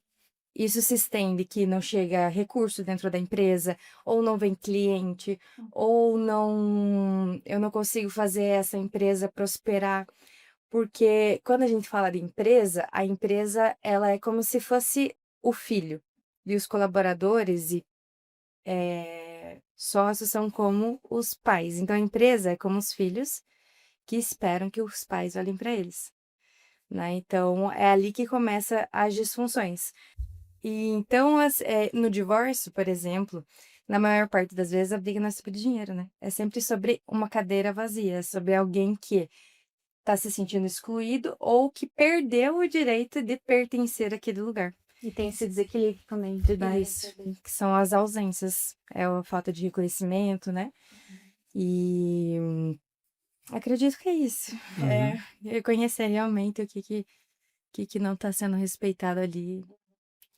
[SPEAKER 3] isso se estende que não chega recurso dentro da empresa, ou não vem cliente, ou não, eu não consigo fazer essa empresa prosperar. Porque quando a gente fala de empresa, a empresa ela é como se fosse o filho. E os colaboradores e sócios são como os pais. Então a empresa é como os filhos que esperam que os pais olhem para eles, né? Então é ali que começa as disfunções. E então no divórcio, por exemplo, na maior parte das vezes a briga não é sobre dinheiro, né? É sempre sobre uma cadeira vazia, é sobre alguém que está se sentindo excluído ou que perdeu o direito de pertencer àquele lugar.
[SPEAKER 5] E tem esse desequilíbrio também de dar e
[SPEAKER 3] Isso,
[SPEAKER 5] receber.
[SPEAKER 3] que são as ausências, é a falta de reconhecimento, né? E acredito que é isso. É reconhecer realmente o que não está sendo respeitado ali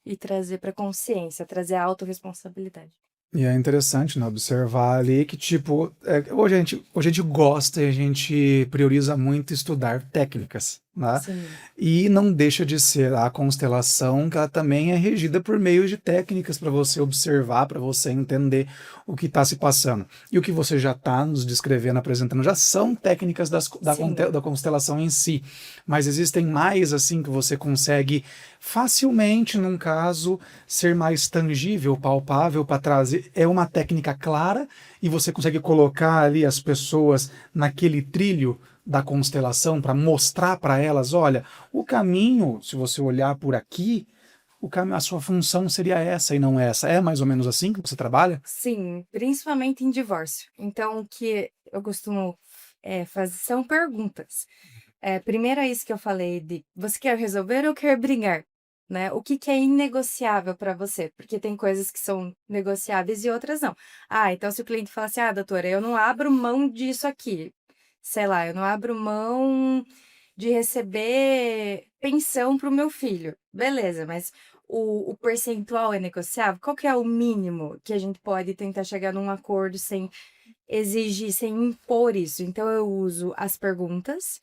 [SPEAKER 3] e trazer para consciência, trazer a autorresponsabilidade.
[SPEAKER 2] E é interessante, né, observar ali que, tipo, hoje a gente gosta e a gente prioriza muito estudar técnicas, né?
[SPEAKER 3] Sim,
[SPEAKER 2] E não deixa de ser a constelação, que ela também é regida por meio de técnicas para você observar, para você entender o que está se passando. E o que você já está nos descrevendo, apresentando, já são técnicas
[SPEAKER 3] sim,
[SPEAKER 2] da constelação em si. Mas existem mais, assim, que você consegue facilmente, num caso, ser mais tangível, palpável para trazer. É uma técnica clara e você consegue colocar ali as pessoas naquele trilho da constelação para mostrar para elas, olha, o caminho, se você olhar por aqui, o caminho, a sua função seria essa e não essa. É mais ou menos assim que você trabalha?
[SPEAKER 3] sim, principalmente em divórcio. Então, o que eu costumo fazer são perguntas. Primeiro é isso que eu falei de você quer resolver ou quer brigar, né? O que é inegociável para você? Porque tem coisas que são negociáveis e outras não. Então se o cliente fala assim, doutora, eu não abro mão disso aqui, sei lá, eu não abro mão de receber pensão para o meu filho. Beleza, mas o percentual é negociável? Qual que é o mínimo que a gente pode tentar chegar num acordo sem exigir, sem impor isso? Então eu uso as perguntas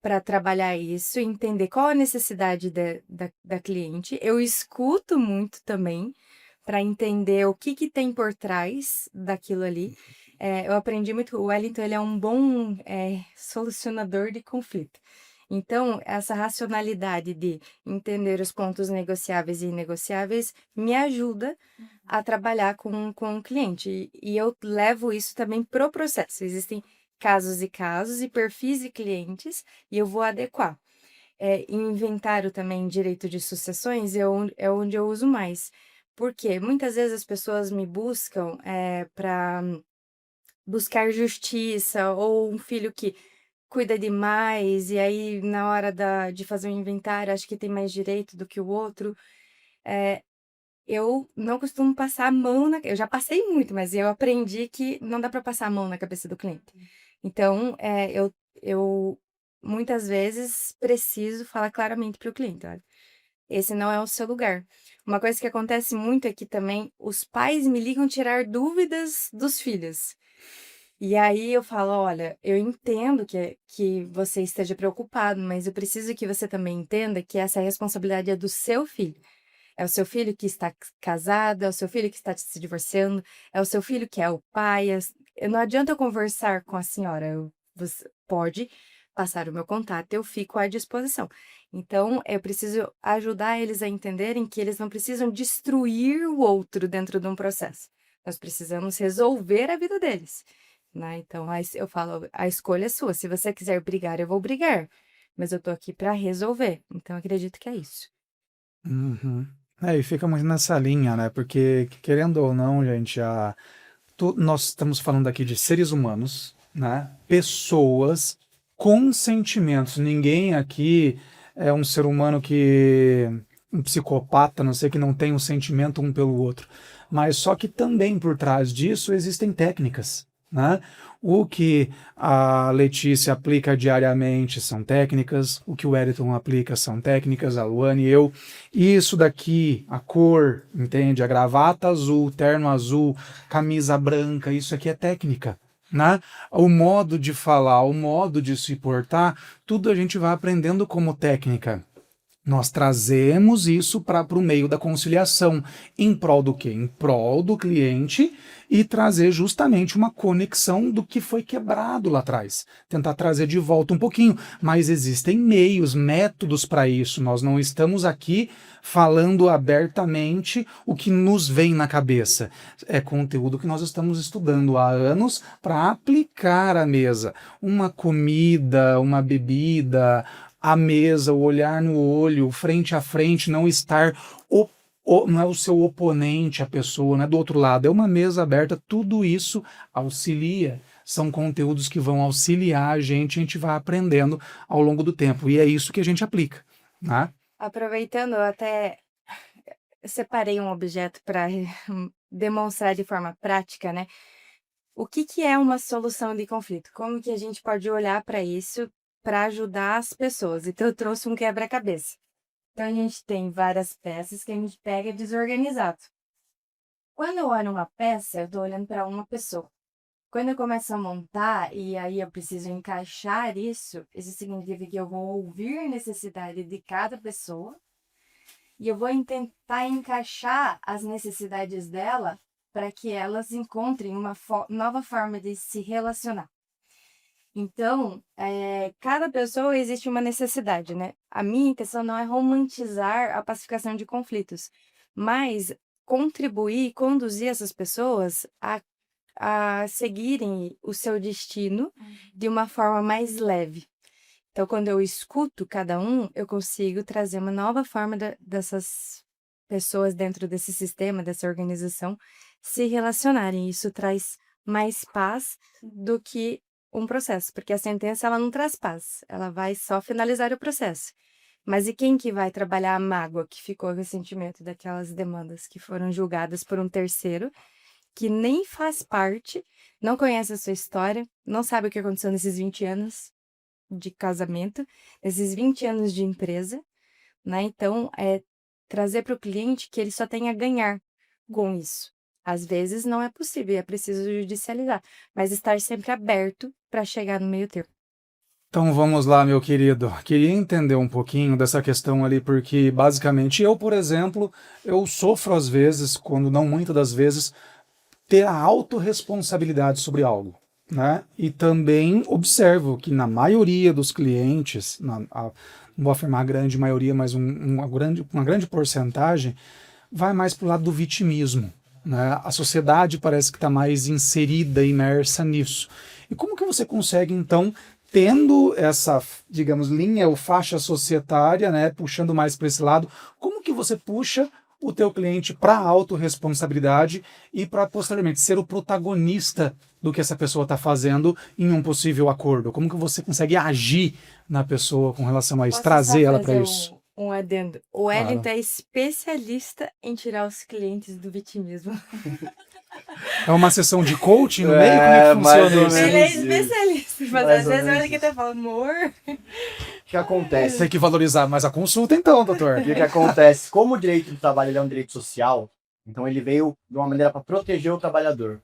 [SPEAKER 3] para trabalhar isso, entender qual a necessidade da cliente. Eu escuto muito também para entender o que tem por trás daquilo ali. Eu aprendi muito, o Wellington ele é um bom solucionador de conflito. Então, essa racionalidade de entender os pontos negociáveis e inegociáveis me ajuda a trabalhar com o cliente. E eu levo isso também pro processo. Existem casos e casos e perfis de clientes e eu vou adequar. Inventário também, direito de sucessões, é onde eu uso mais. Porque muitas vezes as pessoas me buscam para buscar justiça ou um filho que cuida demais e aí na hora de fazer o inventário acho que tem mais direito do que o outro. Eu não costumo passar a mão eu já passei muito, mas eu aprendi que não dá para passar a mão na cabeça do cliente. Então, eu muitas vezes preciso falar claramente para o cliente, olha, esse não é o seu lugar. Uma coisa que acontece muito é que também os pais me ligam tirar dúvidas dos filhos. E aí eu falo, olha, eu entendo que você esteja preocupado, mas eu preciso que você também entenda que essa responsabilidade é do seu filho. É o seu filho que está casado, é o seu filho que está se divorciando, é o seu filho que é o pai. Não adianta eu conversar com a senhora, você pode passar o meu contato, eu fico à disposição. Então, eu preciso ajudar eles a entenderem que eles não precisam destruir o outro dentro de um processo. Nós precisamos resolver a vida deles, né? Então, eu falo, a escolha é sua. Se você quiser brigar, eu vou brigar. mas eu tô aqui para resolver. Então, eu acredito que é isso.
[SPEAKER 2] Uhum. E fica muito nessa linha, né? Porque, querendo ou não, gente, nós estamos falando aqui de seres humanos, né? Pessoas com sentimentos. Ninguém aqui é um ser humano um psicopata, não sei, que não tem um sentimento um pelo outro. Mas só que também por trás disso existem técnicas, né? O que a Letícia aplica diariamente são técnicas, o que o Wellington aplica são técnicas, a Luane e eu. Isso daqui, a cor, entende? A gravata azul, terno azul, camisa branca, isso aqui é técnica, né? O modo de falar, o modo de se portar, tudo a gente vai aprendendo como técnica. Nós trazemos isso para o meio da conciliação. Em prol do quê? Em prol do cliente e trazer justamente uma conexão do que foi quebrado lá atrás. Tentar trazer de volta um pouquinho. Mas existem meios, métodos para isso. Nós não estamos aqui falando abertamente o que nos vem na cabeça. É conteúdo que nós estamos estudando há anos para aplicar à mesa. Uma comida, uma bebida, a mesa, o olhar no olho, frente a frente, não estar não é o seu oponente, a pessoa, não é do outro lado, é uma mesa aberta, tudo isso auxilia. São conteúdos que vão auxiliar a gente vai aprendendo ao longo do tempo. E é isso que a gente aplica, né?
[SPEAKER 3] Aproveitando, eu até separei um objeto para demonstrar de forma prática, né? O que é uma solução de conflito? Como que a gente pode olhar para isso para ajudar as pessoas? Então, eu trouxe um quebra-cabeça. Então, a gente tem várias peças que a gente pega desorganizado. Quando eu olho uma peça, eu estou olhando para uma pessoa. Quando eu começo a montar, e aí eu preciso encaixar isso significa que eu vou ouvir a necessidade de cada pessoa e eu vou tentar encaixar as necessidades dela para que elas encontrem uma nova forma de se relacionar. Então, cada pessoa existe uma necessidade, né? A minha intenção não é romantizar a pacificação de conflitos, mas contribuir, conduzir essas pessoas a seguirem o seu destino de uma forma mais leve. Então, quando eu escuto cada um, eu consigo trazer uma nova forma dessas pessoas dentro desse sistema, dessa organização, se relacionarem. Isso traz mais paz do que um processo, porque a sentença ela não traz paz, ela vai só finalizar o processo. Mas e quem que vai trabalhar a mágoa que ficou, o ressentimento daquelas demandas que foram julgadas por um terceiro, que nem faz parte, não conhece a sua história, não sabe o que aconteceu nesses 20 anos de casamento, nesses 20 anos de empresa, né? Então, trazer para o cliente que ele só tem a ganhar com isso. Às vezes não é possível, é preciso judicializar, mas estar sempre aberto para chegar no meio termo.
[SPEAKER 2] Então vamos lá, meu querido. Queria entender um pouquinho dessa questão ali, porque basicamente eu, por exemplo, eu sofro às vezes, quando não muitas das vezes, ter a autorresponsabilidade sobre algo, né? E também observo que na maioria dos clientes, não vou afirmar a grande maioria, mas uma grande porcentagem, vai mais para o lado do vitimismo, né? A sociedade parece que está mais inserida, imersa nisso. E como que você consegue, então, tendo essa, digamos, linha ou faixa societária, né, puxando mais para esse lado, como que você puxa o teu cliente para a autorresponsabilidade e para, posteriormente, ser o protagonista do que essa pessoa está fazendo em um possível acordo? Como que você consegue agir na pessoa com relação a isso, trazer ela para isso?
[SPEAKER 3] Um adendo. O Wellington é especialista em tirar os clientes do vitimismo.
[SPEAKER 2] É uma sessão de coaching no meio? Como é que funciona isso?
[SPEAKER 3] Ele é especialista, mas às vezes olha que tá falando, amor.
[SPEAKER 4] O que acontece?
[SPEAKER 2] Tem que valorizar mais a consulta, então, doutor.
[SPEAKER 4] O que acontece? Como o direito do trabalho ele é um direito social, então ele veio de uma maneira para proteger o trabalhador.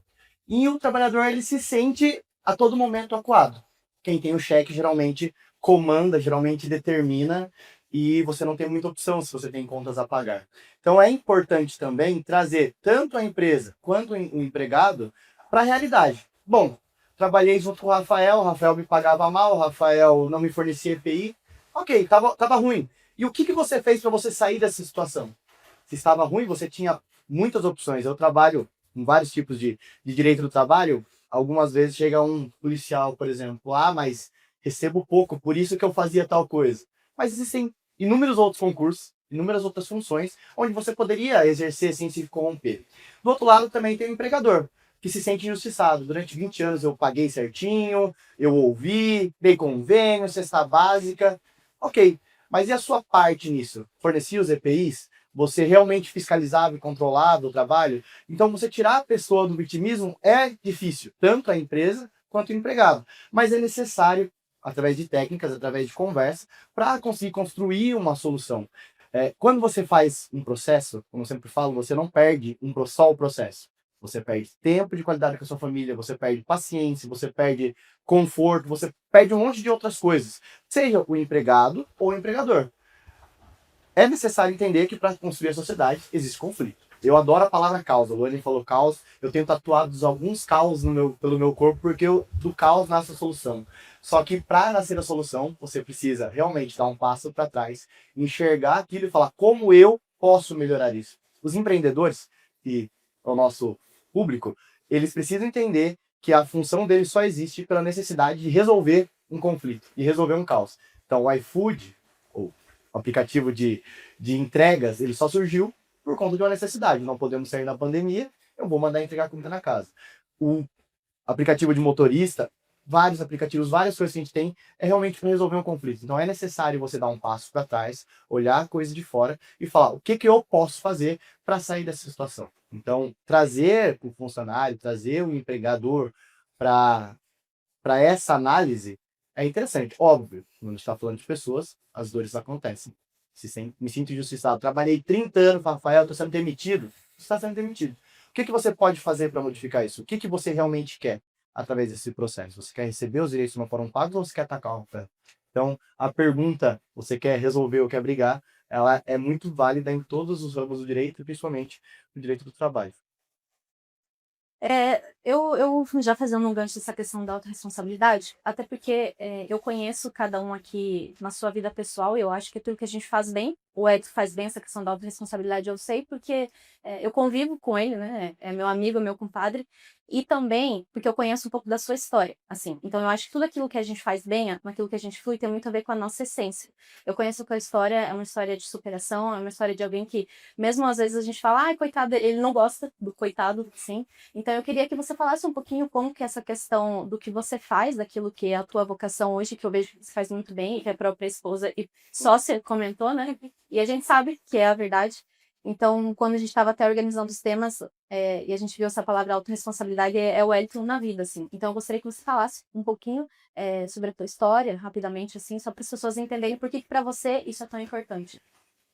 [SPEAKER 4] E o trabalhador ele se sente a todo momento acuado. Quem tem o cheque geralmente comanda, geralmente determina, e você não tem muita opção se você tem contas a pagar. Então é importante também trazer tanto a empresa quanto o empregado para a realidade. Bom, trabalhei junto com o Rafael me pagava mal, o Rafael não me fornecia EPI. Ok, tava ruim. E o que você fez para você sair dessa situação? Se estava ruim, você tinha muitas opções. Eu trabalho com vários tipos de direito do trabalho. Algumas vezes chega um policial, por exemplo, mas recebo pouco, por isso que eu fazia tal coisa. Mas existem inúmeros outros concursos, inúmeras outras funções, onde você poderia exercer sem se corromper. Do outro lado, também tem o empregador, que se sente injustiçado. Durante 20 anos eu paguei certinho, eu ouvi, dei convênio, cesta básica. Ok, mas e a sua parte nisso? Fornecia os EPIs? Você realmente fiscalizava e controlava o trabalho? Então, você tirar a pessoa do vitimismo é difícil, tanto a empresa quanto o empregado. Mas é necessário, através de técnicas, através de conversa, para conseguir construir uma solução. Quando você faz um processo, como eu sempre falo, você não perde só o processo. Você perde tempo de qualidade com a sua família, você perde paciência, você perde conforto, você perde um monte de outras coisas. Seja o empregado ou o empregador. É necessário entender que para construir a sociedade existe conflito. Eu adoro a palavra caos. A Luane falou caos. Eu tenho tatuados alguns caos pelo meu corpo, porque do caos nasce a solução. Só que para nascer a solução, você precisa realmente dar um passo para trás, enxergar aquilo e falar como eu posso melhorar isso. Os empreendedores, que é o nosso público, eles precisam entender que a função deles só existe pela necessidade de resolver um conflito e resolver um caos. Então, o iFood, ou o aplicativo de entregas, ele só surgiu por conta de uma necessidade. Não podemos sair na pandemia, eu vou mandar entregar comida na casa. O aplicativo de motorista, vários aplicativos, várias coisas que a gente tem, é realmente para resolver um conflito. Então é necessário você dar um passo para trás, olhar a coisa de fora e falar o que eu posso fazer para sair dessa situação. Então, trazer o funcionário, trazer o empregador para essa análise é interessante. Óbvio, quando a gente está falando de pessoas, as dores acontecem. Me sinto injustiçado. Trabalhei 30 anos, Rafael, estou sendo demitido. Você está sendo demitido. O que você pode fazer para modificar isso? O que você realmente quer através desse processo? Você quer receber os direitos que não foram pagos ou você quer atacar o Rafael? Então, a pergunta, você quer resolver ou quer brigar, ela é muito válida em todos os ramos do direito, principalmente no direito do trabalho.
[SPEAKER 5] Eu já fazendo um gancho dessa questão da autorresponsabilidade, até porque eu conheço cada um aqui na sua vida pessoal, e eu acho que tudo que a gente faz bem, o Ed faz bem essa questão da autorresponsabilidade, eu sei, porque eu convivo com ele, né? É meu amigo, meu compadre, e também porque eu conheço um pouco da sua história, assim. Então eu acho que tudo aquilo que a gente faz bem, naquilo que a gente flui, tem muito a ver com a nossa essência. Eu conheço que a história é uma história de superação, é uma história de alguém que, mesmo às vezes a gente fala, ai, coitado, ele não gosta do coitado, sim. Então eu queria que você falasse um pouquinho como que essa questão do que você faz, daquilo que é a tua vocação hoje, que eu vejo que você faz muito bem, e que a própria esposa e sócia comentou, né? E a gente sabe que é a verdade. Então, quando a gente estava até organizando os temas, e a gente viu essa palavra autorresponsabilidade, é o Wellington na vida, assim. Então, eu gostaria que você falasse um pouquinho sobre a tua história, rapidamente, assim, só para as pessoas entenderem por que para você isso é tão importante.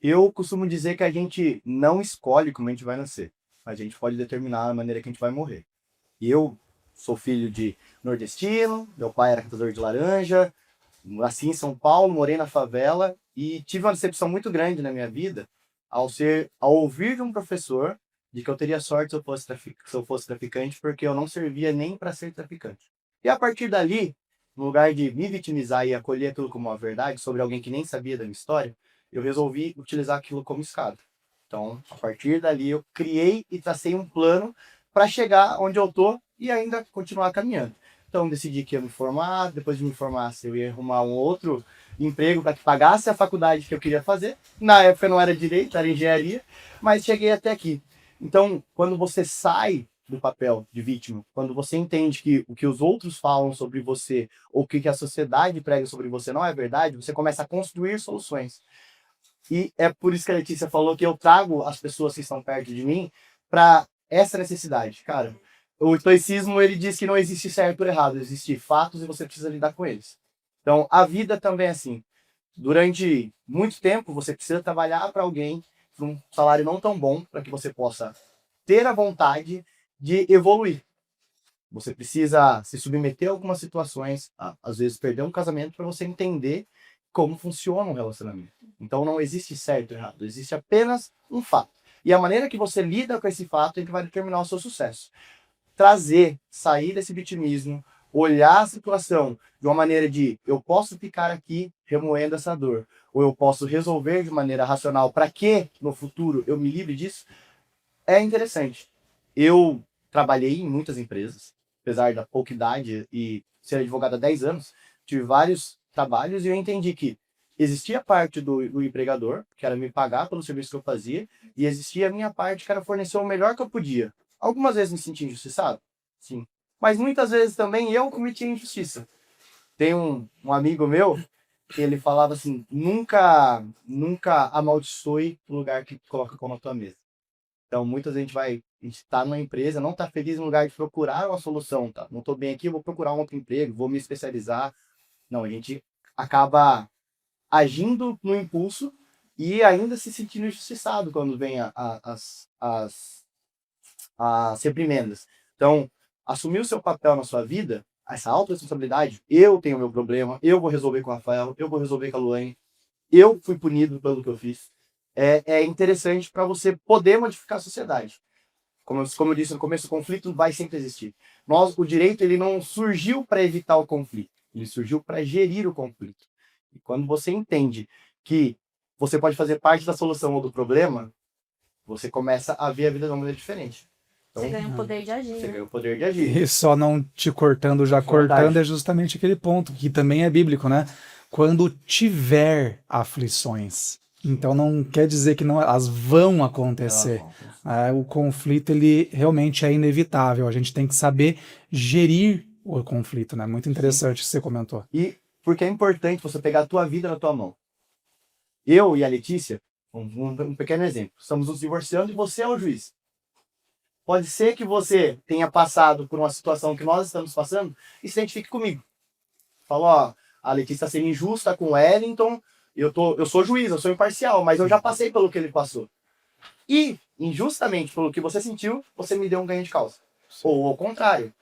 [SPEAKER 4] Eu costumo dizer que a gente não escolhe como a gente vai nascer. A gente pode determinar a maneira que a gente vai morrer. E eu sou filho de nordestino, meu pai era catador de laranja, nasci em São Paulo, morei na favela e tive uma decepção muito grande na minha vida ao ouvir de um professor de que eu teria sorte se eu fosse traficante, porque eu não servia nem para ser traficante. E a partir dali, no lugar de me vitimizar e acolher tudo como uma verdade sobre alguém que nem sabia da minha história, eu resolvi utilizar aquilo como escada. Então, a partir dali, eu criei e tracei um plano para chegar onde eu tô e ainda continuar caminhando. Então, decidi que ia me formar, depois de me formar, eu ia arrumar um outro emprego para que pagasse a faculdade que eu queria fazer. Na época não era direito, era engenharia, mas cheguei até aqui. Então, quando você sai do papel de vítima, quando você entende que o que os outros falam sobre você, ou o que a sociedade prega sobre você não é verdade, você começa a construir soluções. E é por isso que a Letícia falou que eu trago as pessoas que estão perto de mim para essa necessidade. Cara, o estoicismo, ele diz que não existe certo ou errado, existem fatos e você precisa lidar com eles. Então, a vida também é assim. Durante muito tempo, você precisa trabalhar para alguém por um salário não tão bom para que você possa ter a vontade de evoluir. Você precisa se submeter a algumas situações, às vezes perder um casamento para você entender como funciona um relacionamento. Então não existe certo ou errado, existe apenas um fato. E a maneira que você lida com esse fato é que vai determinar o seu sucesso. Sair desse vitimismo, olhar a situação de uma maneira de eu posso ficar aqui remoendo essa dor, ou eu posso resolver de maneira racional para que no futuro eu me livre disso, é interessante. Eu trabalhei em muitas empresas, apesar da pouca idade e ser advogado há 10 anos, tive vários trabalhos e eu entendi que existia a parte do empregador, que era me pagar pelo serviço que eu fazia, e existia a minha parte, que era fornecer o melhor que eu podia. Algumas vezes me senti injustiçado, sim. Mas muitas vezes também eu cometi injustiça. Tem um amigo meu que ele falava assim, nunca amaldiçoe o lugar que coloca como a tua mesa. Então, muitas vezes a gente tá numa empresa, não tá feliz no lugar de procurar uma solução, tá? Não tô bem aqui, eu vou procurar um outro emprego, vou me especializar. Não, a gente acaba agindo no impulso e ainda se sentindo injustiçado quando vem as reprimendas. Então, assumir o seu papel na sua vida, essa autorresponsabilidade, eu tenho o meu problema, eu vou resolver com o Rafael, eu vou resolver com a Luane, eu fui punido pelo que eu fiz. É interessante para você poder modificar a sociedade. Como eu disse no começo, o conflito vai sempre existir. O direito ele não surgiu para evitar o conflito, ele surgiu para gerir o conflito. E quando você entende que você pode fazer parte da solução ou do problema, você começa a ver a vida de uma maneira diferente. Então,
[SPEAKER 5] Você ganha o poder de agir.
[SPEAKER 4] você
[SPEAKER 5] né?
[SPEAKER 4] ganha o poder de agir.
[SPEAKER 2] E só não te cortando, já
[SPEAKER 4] Verdade.
[SPEAKER 2] cortando, é justamente aquele ponto, que também é bíblico, né? Quando tiver aflições. Então não quer dizer que não, elas vão acontecer. O conflito, ele realmente é inevitável. A gente tem que saber gerir o conflito, né? Muito interessante o que você comentou.
[SPEAKER 4] E porque é importante você pegar a tua vida na tua mão. Eu e a Letícia, um pequeno exemplo, estamos nos divorciando e você é o juiz. Pode ser que você tenha passado por uma situação que nós estamos passando e se identifique comigo. Falou, ó, a Letícia está sendo injusta com o Wellington, eu sou juiz, eu sou imparcial, mas eu já passei pelo que ele passou. E, injustamente, pelo que você sentiu, você me deu um ganho de causa. Ou ao contrário,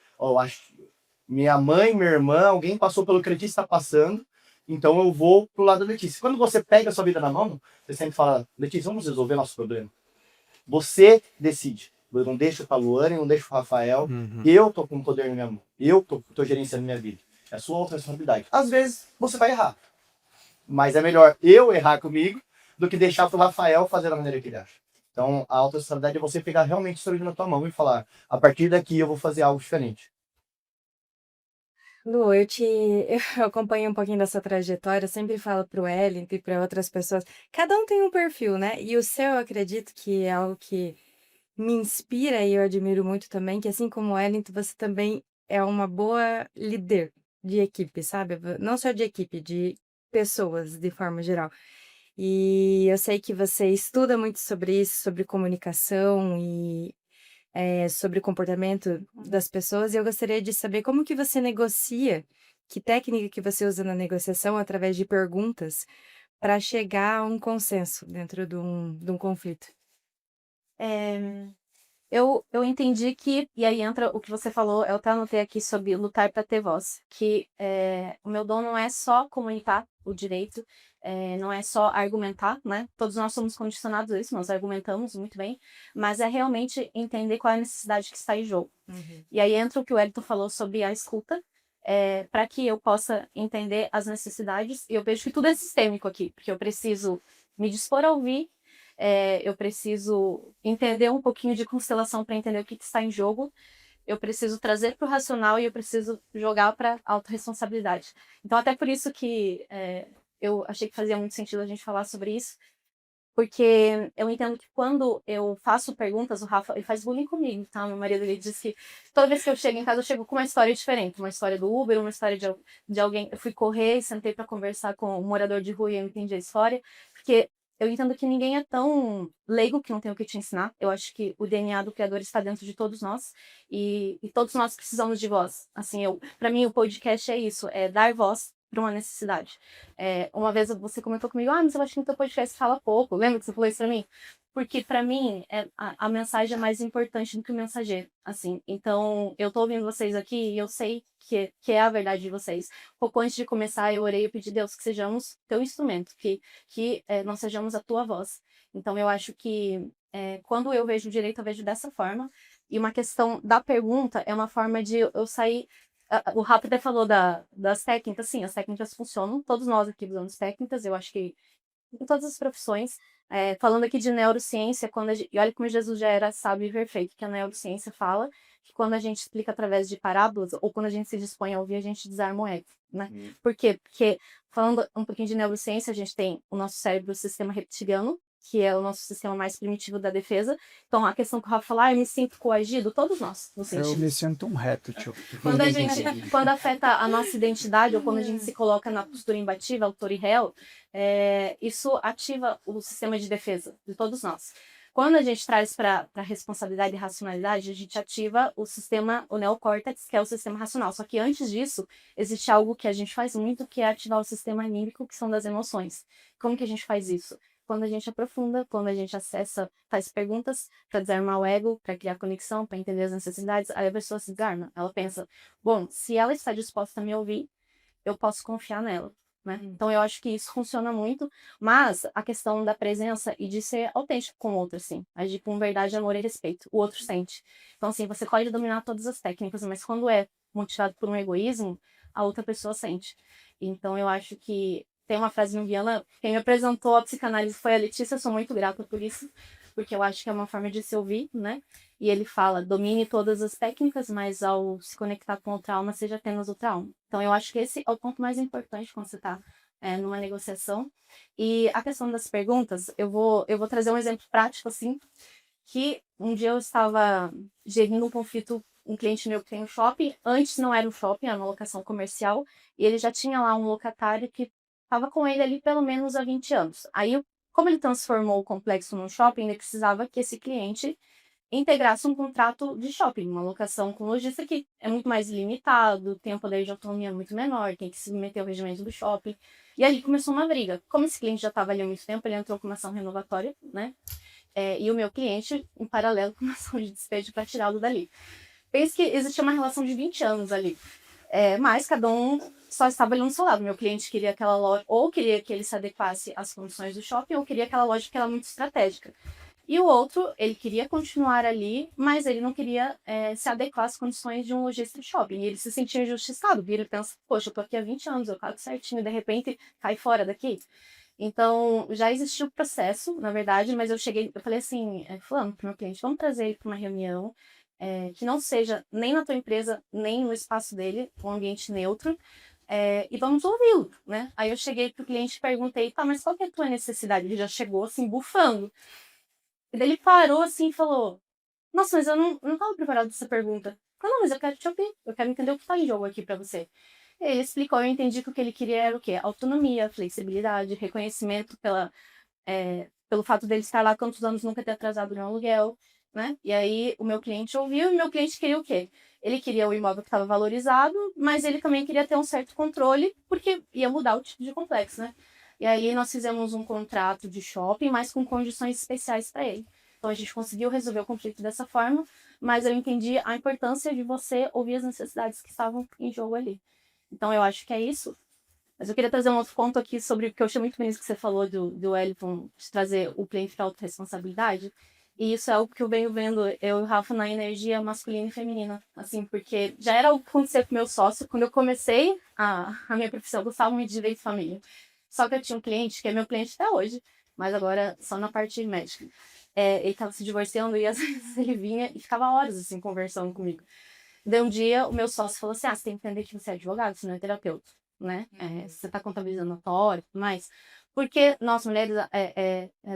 [SPEAKER 4] minha mãe, minha irmã, alguém passou pelo que a Letícia está passando, então eu vou pro lado da Letícia. Quando você pega a sua vida na mão, você sempre fala, Letícia, vamos resolver nosso problema. Você decide. Eu não deixo pra Luane, não deixo pro Rafael. Eu tô com o poder na minha mão. Eu tô gerenciando minha vida. É a sua autorresponsabilidade. Às vezes, você vai errar. Mas é melhor eu errar comigo do que deixar pro Rafael fazer da maneira que ele acha. Então, a autorresponsabilidade é você pegar realmente o seu vida na tua mão e falar, a partir daqui eu vou fazer algo diferente.
[SPEAKER 3] Lu, eu acompanho um pouquinho da sua trajetória, eu sempre falo pro Wellington e para outras pessoas, cada um tem um perfil, né? E o seu, eu acredito que é algo que me inspira e eu admiro muito também, que assim como o Wellington, você também é uma boa líder de equipe, sabe? Não só de equipe, de pessoas de forma geral. E eu sei que você estuda muito sobre isso, sobre comunicação e sobre o comportamento das pessoas, e eu gostaria de saber como que você negocia, que técnica que você usa na negociação através de perguntas para chegar a um consenso dentro de um conflito.
[SPEAKER 5] Eu entendi que, e aí entra o que você falou, eu até anotei aqui sobre lutar para ter voz, que o meu dom não é só comunicar o direito, não é só argumentar, né? Todos nós somos condicionados a isso, nós argumentamos muito bem, mas é realmente entender qual é a necessidade que está em jogo. E aí entra o que o Wellington falou sobre a escuta, para que eu possa entender as necessidades, e eu vejo que tudo é sistêmico aqui, porque eu preciso me dispor a ouvir, eu preciso entender um pouquinho de constelação para entender o que está em jogo, eu preciso trazer para o racional e eu preciso jogar para a autorresponsabilidade. Então, até por isso que eu achei que fazia muito sentido a gente falar sobre isso, porque eu entendo que quando eu faço perguntas, o Rafa ele faz bullying comigo, tá? Meu marido ele diz que toda vez que eu chego em casa, eu chego com uma história diferente. Uma história do Uber, uma história de alguém. Eu fui correr e sentei para conversar com um morador de rua e eu entendi a história. Porque eu entendo que ninguém é tão leigo que não tem o que te ensinar. Eu acho que o DNA do Criador está dentro de todos nós. E todos nós precisamos de voz. Assim, para mim, o podcast é isso, é dar voz para uma necessidade. Uma vez você comentou comigo, mas eu acho que no teu podcast fala pouco. Lembra que você falou isso para mim? Porque para mim a mensagem é mais importante do que o mensageiro, assim. Então eu tô ouvindo vocês aqui e eu sei que é a verdade de vocês. Pouco antes de começar eu orei e pedi a Deus que sejamos teu instrumento, que nós sejamos a tua voz. Então eu acho que quando eu vejo o direito eu vejo dessa forma. E uma questão da pergunta é uma forma de eu sair. O Rafa até falou das técnicas, sim, as técnicas funcionam, todos nós aqui usamos técnicas, eu acho que em todas as profissões. Falando aqui de neurociência, e olha como Jesus já era sábio e perfeito, que a neurociência fala que quando a gente explica através de parábolas, ou quando a gente se dispõe a ouvir, a gente desarma o ego, né? Por quê? Porque, falando um pouquinho de neurociência, a gente tem o nosso cérebro, o sistema reptiliano, que é o nosso sistema mais primitivo da defesa. Então, a questão que o Rafa falou, eu me sinto coagido, todos nós nos
[SPEAKER 2] Eu
[SPEAKER 5] sentimos.
[SPEAKER 2] me sinto um réptil.
[SPEAKER 5] Quando afeta a nossa identidade, ou quando a gente se coloca na postura imbatível, autor e réu, isso ativa o sistema de defesa de todos nós. Quando a gente traz para a responsabilidade e racionalidade, a gente ativa o sistema, o neocórtex, que é o sistema racional. Só que antes disso, existe algo que a gente faz muito, que é ativar o sistema límbico, que são das emoções. Como que a gente faz isso? Quando a gente aprofunda, quando a gente acessa, faz perguntas para desarmar o ego, para criar conexão, para entender as necessidades, aí a pessoa se desarma. Ela pensa, bom, se ela está disposta a me ouvir, eu posso confiar nela, né? Então eu acho que isso funciona muito, mas a questão da presença e de ser autêntico com o outro, assim, agir com verdade, amor e respeito, o outro sente. Então, assim, você pode dominar todas as técnicas, mas quando é motivado por um egoísmo, a outra pessoa sente. Então eu aacho que tem uma frase junguiana, quem me apresentou a psicanálise foi a Letícia, eu sou muito grata por isso, porque eu acho que é uma forma de se ouvir, né? E ele fala, domine todas as técnicas, mas ao se conectar com outra alma, seja apenas outra alma. Então eu acho que esse é o ponto mais importante quando você está numa negociação. E a questão das perguntas, eu vou trazer um exemplo prático, assim, que um dia eu estava gerindo um conflito, um cliente meu que tem um shopping, antes não era um shopping, era uma locação comercial, e ele já tinha lá um locatário que estava com ele ali pelo menos há 20 anos. Aí, como ele transformou o complexo num shopping, ele precisava que esse cliente integrasse um contrato de shopping, uma locação com lojista que é muito mais limitado, tem um poder de autonomia muito menor, tem que se submeter ao regimento do shopping. E ali começou uma briga. Como esse cliente já estava ali há muito tempo, ele entrou com uma ação renovatória, né? E o meu cliente, em paralelo, com uma ação de despejo para tirá-lo dali. Pense que existia uma relação de 20 anos ali. Mas cada um só estava ali no seu lado. Meu cliente queria aquela loja, ou queria que ele se adequasse às condições do shopping, ou queria aquela loja que era muito estratégica. E o outro, ele queria continuar ali, mas ele não queria se adequar às condições de um lojista de shopping. E ele se sentia injustiçado. Vira e pensa, poxa, eu tô aqui há 20 anos, eu pago certinho, de repente cai fora daqui. Então, já existiu o processo, na verdade, mas eu falei assim, fulano, pro meu cliente, vamos trazer ele para uma reunião que não seja nem na tua empresa, nem no espaço dele, um ambiente neutro, e vamos ouvi-lo, né? Aí eu cheguei pro cliente e perguntei, tá, mas qual que é a tua necessidade? Ele já chegou, assim, bufando. E daí ele parou, assim, e falou, nossa, mas eu não tava preparado pra essa pergunta. Eu falei, não, mas eu quero te ouvir, eu quero entender o que tá em jogo aqui para você. Ele explicou, eu entendi que o que ele queria era o quê? Autonomia, flexibilidade, reconhecimento pelo fato dele estar lá há tantos anos, nunca ter atrasado nenhum aluguel, né? E aí o meu cliente ouviu e o meu cliente queria o quê? Ele queria o imóvel que estava valorizado, mas ele também queria ter um certo controle, porque ia mudar o tipo de complexo, né? E aí nós fizemos um contrato de shopping, mas com condições especiais para ele. Então a gente conseguiu resolver o conflito dessa forma, mas eu entendi a importância de você ouvir as necessidades que estavam em jogo ali. Então eu acho que é isso. Mas eu queria trazer um outro ponto aqui sobre o que eu achei muito bonito que você falou do Wellington, de trazer o cliente para autorresponsabilidade. E isso é algo que eu venho vendo, eu e o Rafa, na energia masculina e feminina. Assim, porque já era o que acontecia com o meu sócio. Quando eu comecei a minha profissão, eu gostava muito de direito de família. Só que eu tinha um cliente, que é meu cliente até hoje, mas agora só na parte médica. Ele estava se divorciando e às vezes ele vinha e ficava horas assim conversando comigo. Daí um dia o meu sócio falou assim, você tem que entender que você é advogado, você não é terapeuta, né? Você está contabilizando notório e tudo mais. Porque nós mulheres,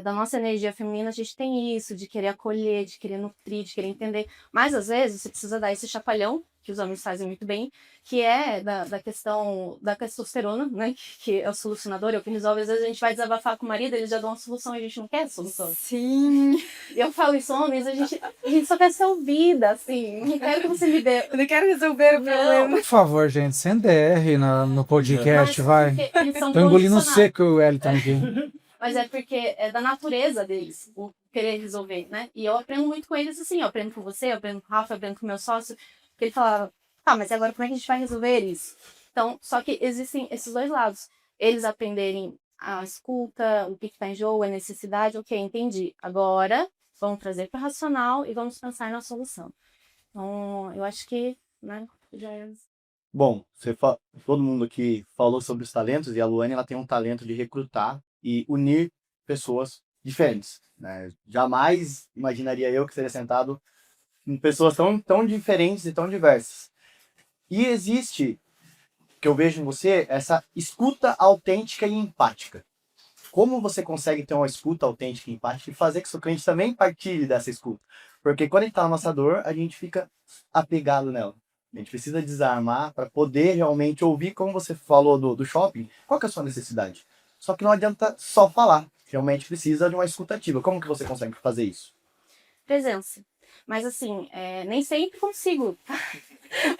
[SPEAKER 5] da nossa energia feminina, a gente tem isso de querer acolher, de querer nutrir, de querer entender. Mas às vezes você precisa dar esse chacoalhão, que os homens fazem muito bem, que é da questão da testosterona, né? Que é o solucionador, é o que resolve. Às vezes a gente vai desabafar com o marido, eles já dão uma solução e a gente não quer a solução.
[SPEAKER 3] Sim.
[SPEAKER 5] E eu falo isso, homens, a gente só quer ser ouvida, assim. Não quero que você me dê.
[SPEAKER 3] Eu não quero resolver o problema.
[SPEAKER 2] Por favor, gente, sem DR no podcast,
[SPEAKER 5] Mas
[SPEAKER 2] vai.
[SPEAKER 5] porque eles são
[SPEAKER 2] Tô engolindo
[SPEAKER 5] condicionados.
[SPEAKER 2] seco o Wellington aqui.
[SPEAKER 5] Mas é porque é da natureza deles o querer resolver, né? E eu aprendo muito com eles assim, eu aprendo com você, eu aprendo com o Rafa, eu aprendo com o meu sócio, porque ele falava, tá, mas agora como é que a gente vai resolver isso? Então, só que existem esses dois lados. Eles aprenderem a escuta, o que tá em jogo, a necessidade, ok, entendi. Agora, vamos trazer para o racional e vamos pensar na solução. Então, eu acho que, né, já é...
[SPEAKER 4] Bom, todo mundo aqui falou sobre os talentos e a Luane ela tem um talento de recrutar e unir pessoas diferentes, né? Jamais imaginaria eu que seria sentado em pessoas tão diferentes e tão diversas. E existe, que eu vejo em você, essa escuta autêntica e empática. Como você consegue ter uma escuta autêntica e empática e fazer que seu cliente também partilhe dessa escuta? Porque quando a gente está na nossa dor, a gente fica apegado nela. A gente precisa desarmar para poder realmente ouvir, como você falou do shopping, qual que é a sua necessidade. Só que não adianta só falar. Realmente precisa de uma escuta ativa. Como que você consegue fazer isso?
[SPEAKER 5] Presença. Mas assim, nem sempre consigo.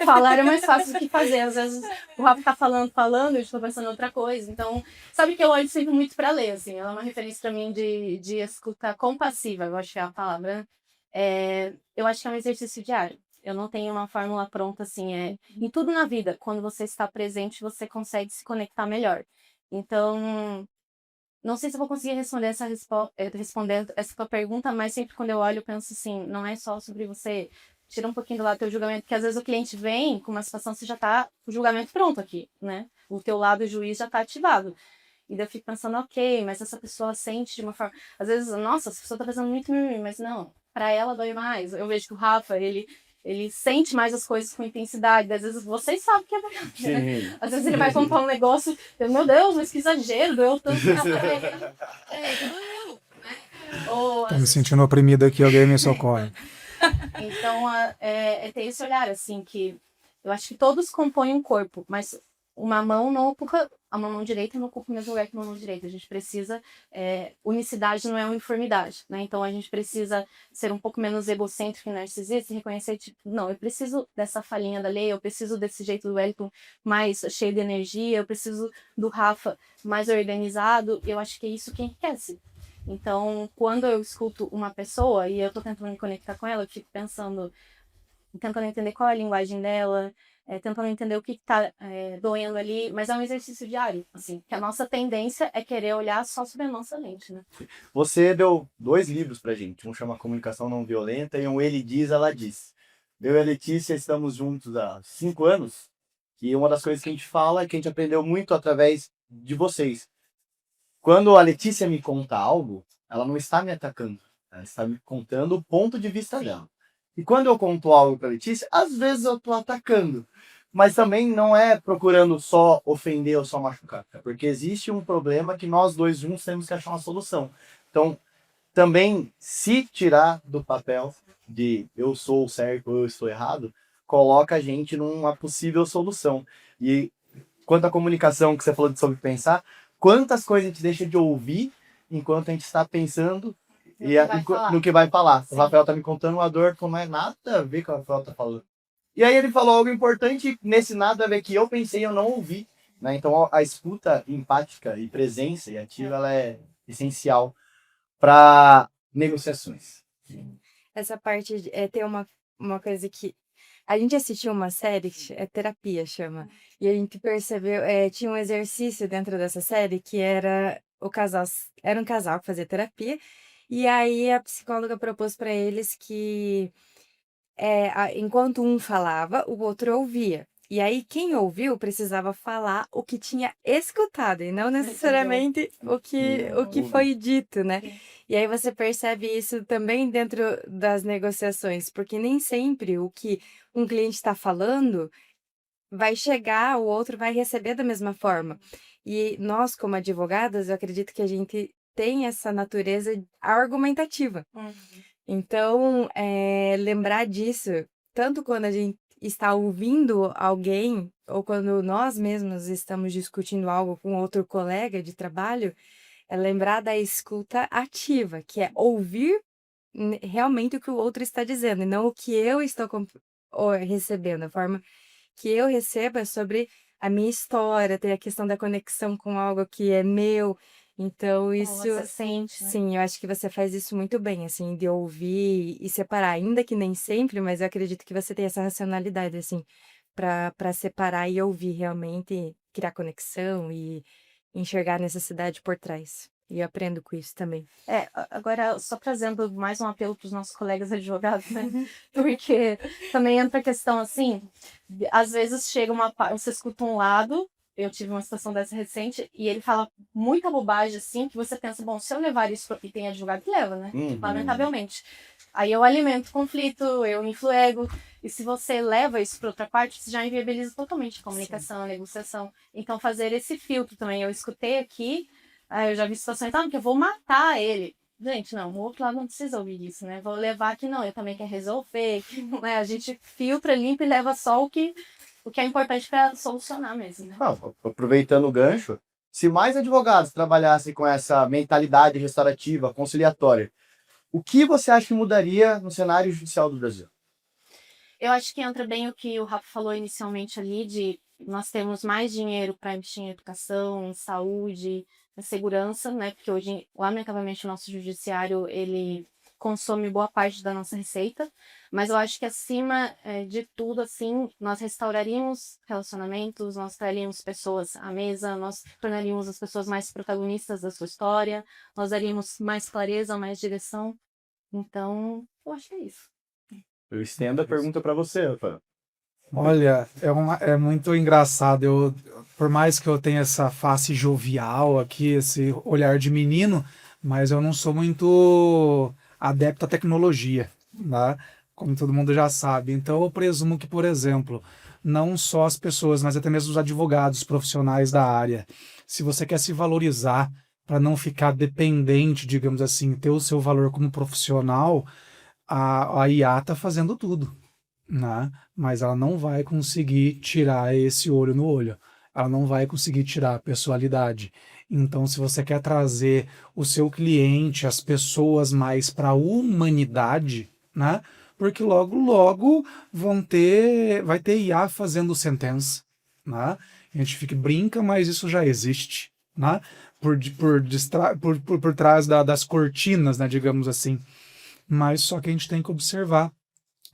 [SPEAKER 5] Falar é mais fácil do que fazer. Às vezes o Rafa tá falando, eu estou pensando em outra coisa. Então, sabe que eu olho sempre muito para ler, assim. Ela é uma referência para mim de escuta compassiva, eu acho que é a palavra, né? Eu acho que é um exercício diário. Eu não tenho uma fórmula pronta, assim. Em tudo na vida, quando você está presente, você consegue se conectar melhor. Então, não sei se eu vou conseguir responder essa tua pergunta, mas sempre quando eu olho, eu penso assim, não é só sobre você. Tira um pouquinho do lado do teu julgamento, porque às vezes o cliente vem com uma situação, você já tá com o julgamento pronto aqui, né? O teu lado juiz já tá ativado. E daí eu fico pensando, ok, mas essa pessoa sente de uma forma... Às vezes, nossa, essa pessoa tá fazendo muito mimimi, mas não, pra ela dói mais. Eu vejo que o Rafa, ele sente mais as coisas com intensidade. Às vezes vocês sabem que é verdade, né? Às vezes ele vai contar um negócio, meu Deus, mas que exagero, doeu tanto. Tudo eu, né? Ou,
[SPEAKER 2] Tô me sentindo oprimido aqui, alguém me socorre.
[SPEAKER 5] então, é ter esse olhar, assim, que eu acho que todos compõem um corpo, mas uma mão não ocupa, a mão direita não ocupa o mesmo lugar que a mão direita. A gente precisa, unicidade não é uniformidade, né? Então, a gente precisa ser um pouco menos egocêntrico e narcisista e reconhecer, tipo, não, eu preciso dessa falhinha da lei, eu preciso desse jeito do Wellington mais cheio de energia, eu preciso do Rafa mais organizado. Eu acho que é isso que enriquece. Então, quando eu escuto uma pessoa e eu tô tentando me conectar com ela, eu fico pensando, tentando entender qual é a linguagem dela, tentando entender o que tá doendo ali, mas é um exercício diário, assim, que a nossa tendência é querer olhar só sobre a nossa lente, né?
[SPEAKER 4] Você deu 2 livros pra gente. Um chama Comunicação Não Violenta e um Ele Diz, Ela Diz. Eu e a Letícia estamos juntos há 5 anos. E uma das coisas que a gente fala é que a gente aprendeu muito através de vocês. Quando a Letícia me conta algo, ela não está me atacando. Ela está me contando o ponto de vista dela. E quando eu conto algo para a Letícia, às vezes eu estou atacando. Mas também não é procurando só ofender ou só machucar. É porque existe um problema que nós dois juntos temos que achar uma solução. Então, também, se tirar do papel de eu sou o certo ou eu estou errado, coloca a gente numa possível solução. E quanto à comunicação que você falou sobre pensar, quantas coisas a gente deixa de ouvir enquanto a gente está pensando no que vai falar.
[SPEAKER 5] Sim.
[SPEAKER 4] O Rafael tá me contando uma dor que não é nada a ver com o que o Rafael tá falando. E aí ele falou algo importante, nesse nada a ver que eu pensei e eu não ouvi. Né? Então a escuta empática e presença e ativa ela é essencial para negociações.
[SPEAKER 3] Essa parte é ter uma coisa que a gente assistiu uma série que é Terapia, chama. E a gente percebeu, tinha um exercício dentro dessa série que era era um casal que fazia terapia, e aí a psicóloga propôs para eles que enquanto um falava, o outro ouvia. E aí quem ouviu precisava falar o que tinha escutado e não necessariamente o que foi dito, né? E aí você percebe isso também dentro das negociações, porque nem sempre o que um cliente está falando vai chegar, o outro vai receber da mesma forma. E nós, como advogadas, eu acredito que a gente tem essa natureza argumentativa. Então, lembrar disso, tanto quando a gente está ouvindo alguém, ou quando nós mesmos estamos discutindo algo com outro colega de trabalho, é lembrar da escuta ativa, que é ouvir realmente o que o outro está dizendo, e não o que eu estou recebendo. A forma que eu recebo é sobre a minha história, tem a questão da conexão com algo que é meu. Então,
[SPEAKER 5] Como
[SPEAKER 3] isso,
[SPEAKER 5] você sente, né?
[SPEAKER 3] sim, eu acho que você faz isso muito bem, assim, de ouvir e separar, ainda que nem sempre, mas eu acredito que você tem essa racionalidade, assim, para separar e ouvir realmente, criar conexão e enxergar a necessidade por trás. E eu aprendo com isso também.
[SPEAKER 5] Agora, só trazendo mais um apelo para os nossos colegas advogados, né? Porque também entra a questão assim, às vezes chega você escuta um lado, eu tive uma situação dessa recente, e ele fala muita bobagem assim, que você pensa, bom, se eu levar isso e tem advogado que leva, né?
[SPEAKER 4] Uhum.
[SPEAKER 5] Lamentavelmente. Aí eu alimento o conflito, eu influego. E se você leva isso para outra parte, você já inviabiliza totalmente a comunicação, a negociação. Então, fazer esse filtro também. Eu escutei aqui, eu já vi situações, que eu vou matar ele. Gente, não, o outro lado não precisa ouvir isso, né? Vou levar aqui, não, eu também quero resolver. Né? A gente filtra, limpa e leva só o que é importante para solucionar mesmo, né?
[SPEAKER 4] Aproveitando o gancho, se mais advogados trabalhassem com essa mentalidade restaurativa, conciliatória, o que você acha que mudaria no cenário judicial do Brasil?
[SPEAKER 5] Eu acho que entra bem o que o Rafa falou inicialmente ali, de nós temos mais dinheiro para investir em educação, em saúde, em segurança, né? Porque hoje, lamentavelmente, o nosso judiciário, ele consome boa parte da nossa receita, mas eu acho que acima de tudo, assim, nós restauraríamos relacionamentos, nós traríamos pessoas à mesa, nós tornaríamos as pessoas mais protagonistas da sua história, nós daríamos mais clareza, mais direção. Então, eu acho que é isso.
[SPEAKER 4] Eu estendo a pergunta para você, Rafael.
[SPEAKER 2] Olha, é muito engraçado. Por mais que eu tenha essa face jovial aqui, esse olhar de menino, mas eu não sou muito adepto à tecnologia, né? Como todo mundo já sabe. Então eu presumo que, por exemplo, não só as pessoas, mas até mesmo os advogados profissionais da área, se você quer se valorizar para não ficar dependente, digamos assim, ter o seu valor como profissional, a IA está fazendo tudo, né? Mas ela não vai conseguir tirar esse olho no olho. Ela não vai conseguir tirar a pessoalidade. Então, se você quer trazer o seu cliente, as pessoas mais para a humanidade, né? Porque logo, logo vai ter IA fazendo sentença, né? A gente brinca, mas isso já existe, né? Por trás das cortinas, né? Digamos assim. Mas só que a gente tem que observar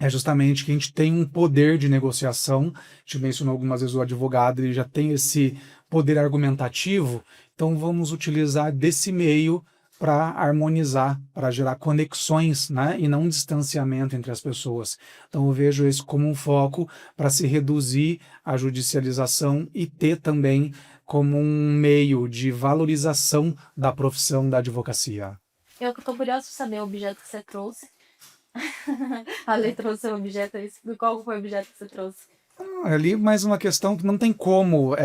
[SPEAKER 2] é justamente que a gente tem um poder de negociação. A gente mencionou algumas vezes o advogado, ele já tem esse poder argumentativo, então vamos utilizar desse meio para harmonizar, para gerar conexões, né, e não um distanciamento entre as pessoas. Então eu vejo isso como um foco para se reduzir a judicialização e ter também como um meio de valorização da profissão da advocacia.
[SPEAKER 5] Eu que tô curiosa de saber o objeto que você trouxe. A lei trouxe o objeto, qual foi o objeto que você trouxe?
[SPEAKER 2] Ali mais uma questão que não tem como,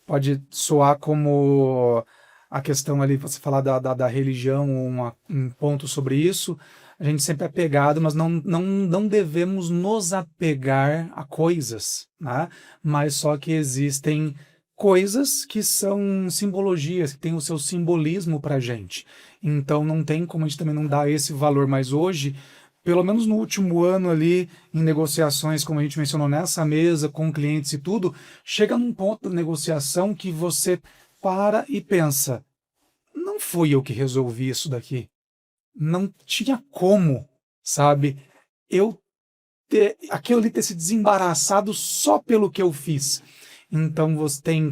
[SPEAKER 2] pode soar como a questão ali, você falar da religião, um ponto sobre isso, a gente sempre é apegado, mas não devemos nos apegar a coisas, né? Mas só que existem coisas que são simbologias, que têm o seu simbolismo para a gente. Então não tem como a gente também não dar esse valor, mas hoje pelo menos no último ano ali, em negociações, como a gente mencionou nessa mesa, com clientes e tudo, chega num ponto da negociação que você para e pensa, não fui eu que resolvi isso daqui. Não tinha como, sabe? Aquilo ali ter se desembaraçado só pelo que eu fiz. Então você tem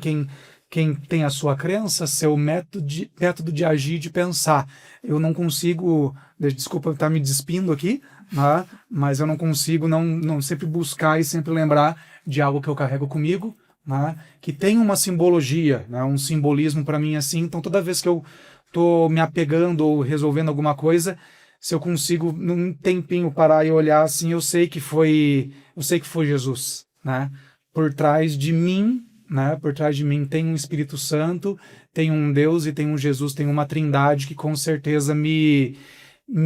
[SPEAKER 2] quem tem a sua crença, seu método de agir, de pensar. Eu não consigo, desculpa estar me despindo aqui, né? Mas eu não consigo não sempre buscar e sempre lembrar de algo que eu carrego comigo, né? Que tem uma simbologia, né? Um simbolismo para mim assim. Então toda vez que eu estou me apegando ou resolvendo alguma coisa, se eu consigo num tempinho parar e olhar assim, eu sei que foi Jesus, né? Por trás de mim, né? Por trás de mim tem um Espírito Santo, tem um Deus e tem um Jesus, tem uma Trindade que com certeza me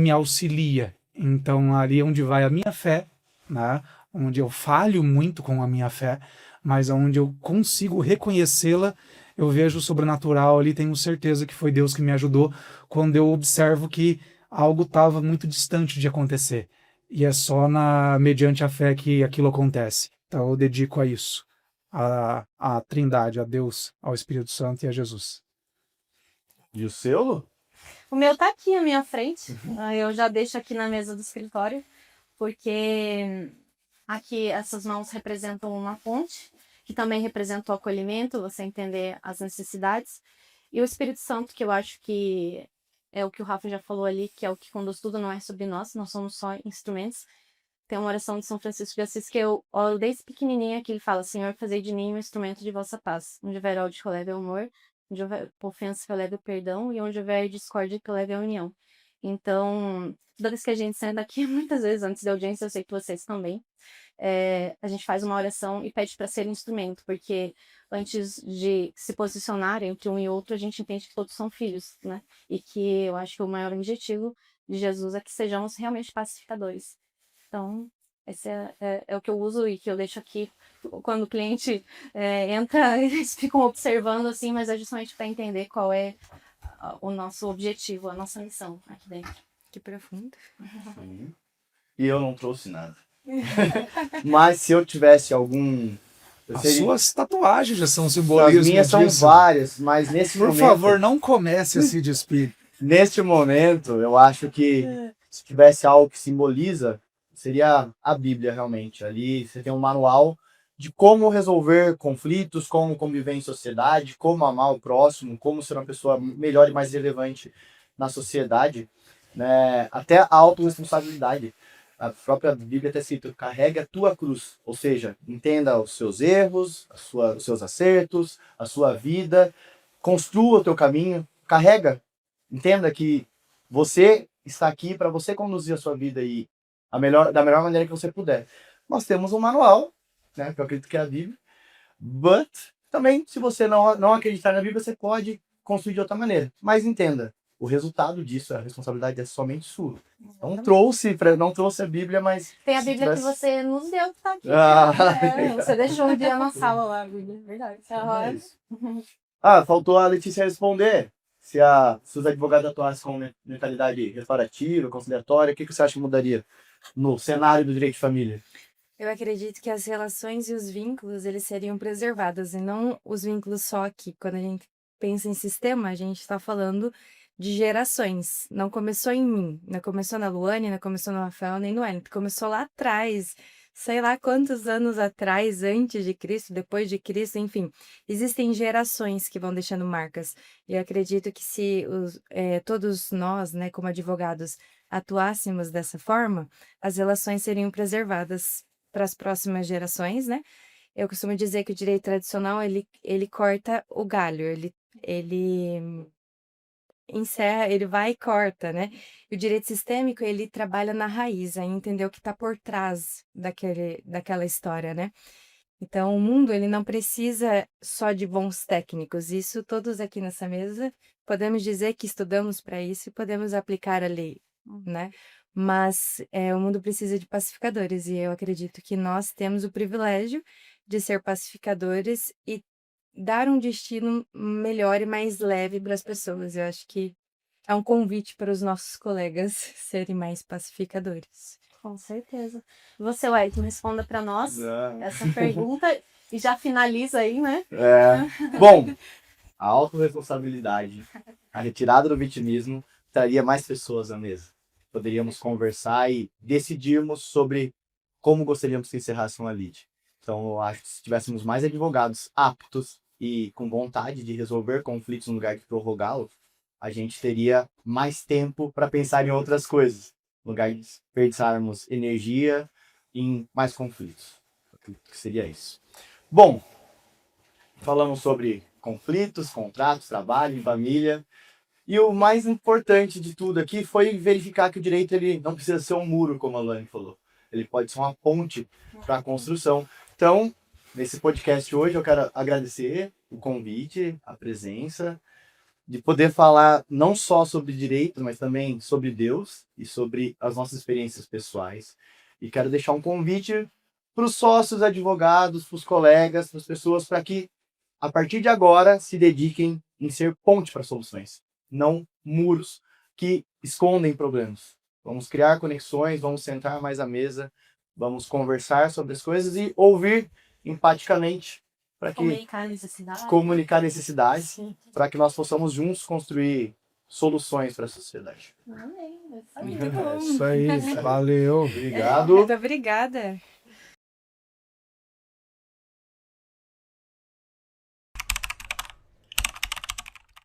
[SPEAKER 2] auxilia. Então ali é onde vai a minha fé, né? Onde eu falho muito com a minha fé, mas onde eu consigo reconhecê-la, eu vejo o sobrenatural ali, tenho certeza que foi Deus que me ajudou quando eu observo que algo estava muito distante de acontecer. E é só mediante a fé que aquilo acontece. Então eu dedico a isso, a Trindade, a Deus, ao Espírito Santo e a Jesus.
[SPEAKER 4] E o seu, Lu?
[SPEAKER 5] O meu tá aqui à minha frente. Eu já deixo aqui na mesa do escritório, porque aqui essas mãos representam uma ponte, que também representa o acolhimento, você entender as necessidades. E o Espírito Santo, que eu acho que é o que o Rafa já falou ali, que é o que conduz tudo, não é sobre nós somos só instrumentos. Tem uma oração de São Francisco de Assis que eu olho desde pequenininha, que ele fala: Senhor, fazei de mim um instrumento de vossa paz. Onde houver ódio, que eu leve ao amor. Onde houver ofensa, que eu leve o perdão. E onde houver discórdia, que eu leve a união. Então, toda vez que a gente sai daqui, muitas vezes antes da audiência, eu sei que vocês também, a gente faz uma oração e pede para ser instrumento, porque antes de se posicionar entre um e outro, a gente entende que todos são filhos, né? E que eu acho que o maior objetivo de Jesus é que sejamos realmente pacificadores. Então, esse é o que eu uso e que eu deixo aqui quando o cliente entra, eles ficam observando assim, mas é justamente para entender qual é o nosso objetivo, a nossa missão aqui dentro.
[SPEAKER 3] Que profundo.
[SPEAKER 4] Sim. E eu não trouxe nada. Mas se eu tivesse algum...
[SPEAKER 2] As suas tatuagens já são
[SPEAKER 4] As
[SPEAKER 2] simbolismo
[SPEAKER 4] minhas são
[SPEAKER 2] disso.
[SPEAKER 4] várias, mas nesse
[SPEAKER 2] Por
[SPEAKER 4] momento...
[SPEAKER 2] favor, não comece a se despedir.
[SPEAKER 4] Neste momento, eu acho que se tivesse algo que simboliza, seria a Bíblia, realmente. Ali você tem um manual de como resolver conflitos, como conviver em sociedade, como amar o próximo, como ser uma pessoa melhor e mais relevante na sociedade, né? Até a autorresponsabilidade. A própria Bíblia está escrito, carrega a tua cruz, ou seja, entenda os seus erros, os seus acertos, a sua vida, construa o teu caminho, carrega, entenda que você está aqui para você conduzir a sua vida aí da melhor maneira que você puder. Nós temos um manual, né, que eu acredito que é a Bíblia, but também, se você não acreditar na Bíblia, você pode construir de outra maneira, mas entenda, o resultado disso, a responsabilidade é somente sua. Não trouxe a Bíblia, mas...
[SPEAKER 5] Tem a Bíblia que você nos deu, que tá aqui. Você deixou um dia na sala lá, a Bíblia, verdade.
[SPEAKER 4] É isso. Faltou a Letícia responder. Se os advogados atuassem com mentalidade restaurativa, conciliatória, o que você acha que mudaria no cenário do direito de família?
[SPEAKER 3] Eu acredito que as relações e os vínculos, eles seriam preservados, e não os vínculos só aqui. Quando a gente pensa em sistema, a gente está falando de gerações. Não começou em mim, não começou na Luane, não começou no Rafael, nem no Wellington. Começou lá atrás, sei lá quantos anos atrás, antes de Cristo, depois de Cristo, enfim. Existem gerações que vão deixando marcas. E eu acredito que se todos nós, né, como advogados, atuássemos dessa forma, as relações seriam preservadas para as próximas gerações, né? Eu costumo dizer que o direito tradicional, ele corta o galho, ele encerra, ele vai e corta, né? E o direito sistêmico, ele trabalha na raiz, em entender o que está por trás daquela história, né? Então, o mundo, ele não precisa só de bons técnicos. Isso, todos aqui nessa mesa, podemos dizer que estudamos para isso e podemos aplicar a lei, né? Mas o mundo precisa de pacificadores, e eu acredito que nós temos o privilégio de ser pacificadores e dar um destino melhor e mais leve para as pessoas. Eu acho que é um convite para os nossos colegas serem mais pacificadores.
[SPEAKER 5] Com certeza. Você, Wellington, responda para nós essa pergunta e já finaliza aí, né?
[SPEAKER 4] Bom, a autorresponsabilidade, a retirada do vitimismo traria mais pessoas à mesa. Poderíamos conversar e decidirmos sobre como gostaríamos que encerrasse uma lide. Então, eu acho que se tivéssemos mais advogados aptos e com vontade de resolver conflitos no lugar de prorrogá-los, a gente teria mais tempo para pensar em outras coisas, no lugar de desperdiçarmos energia em mais conflitos. Eu acredito que seria isso. Bom, falamos sobre conflitos, contratos, trabalho, família. E o mais importante de tudo aqui foi verificar que o direito ele não precisa ser um muro, como a Luane falou. Ele pode ser uma ponte para a construção. Então, nesse podcast hoje, eu quero agradecer o convite, a presença, de poder falar não só sobre direito, mas também sobre Deus e sobre as nossas experiências pessoais. E quero deixar um convite para os sócios, advogados, para os colegas, para as pessoas, para que, a partir de agora, se dediquem em ser ponte para soluções, não muros que escondem problemas. Vamos criar conexões, vamos sentar mais à mesa, vamos conversar sobre as coisas e ouvir empaticamente para que comunicar necessidades, para que nós possamos juntos construir soluções para a sociedade.
[SPEAKER 5] Amém.
[SPEAKER 2] É isso aí, valeu.
[SPEAKER 4] Obrigado.
[SPEAKER 3] Muito obrigada.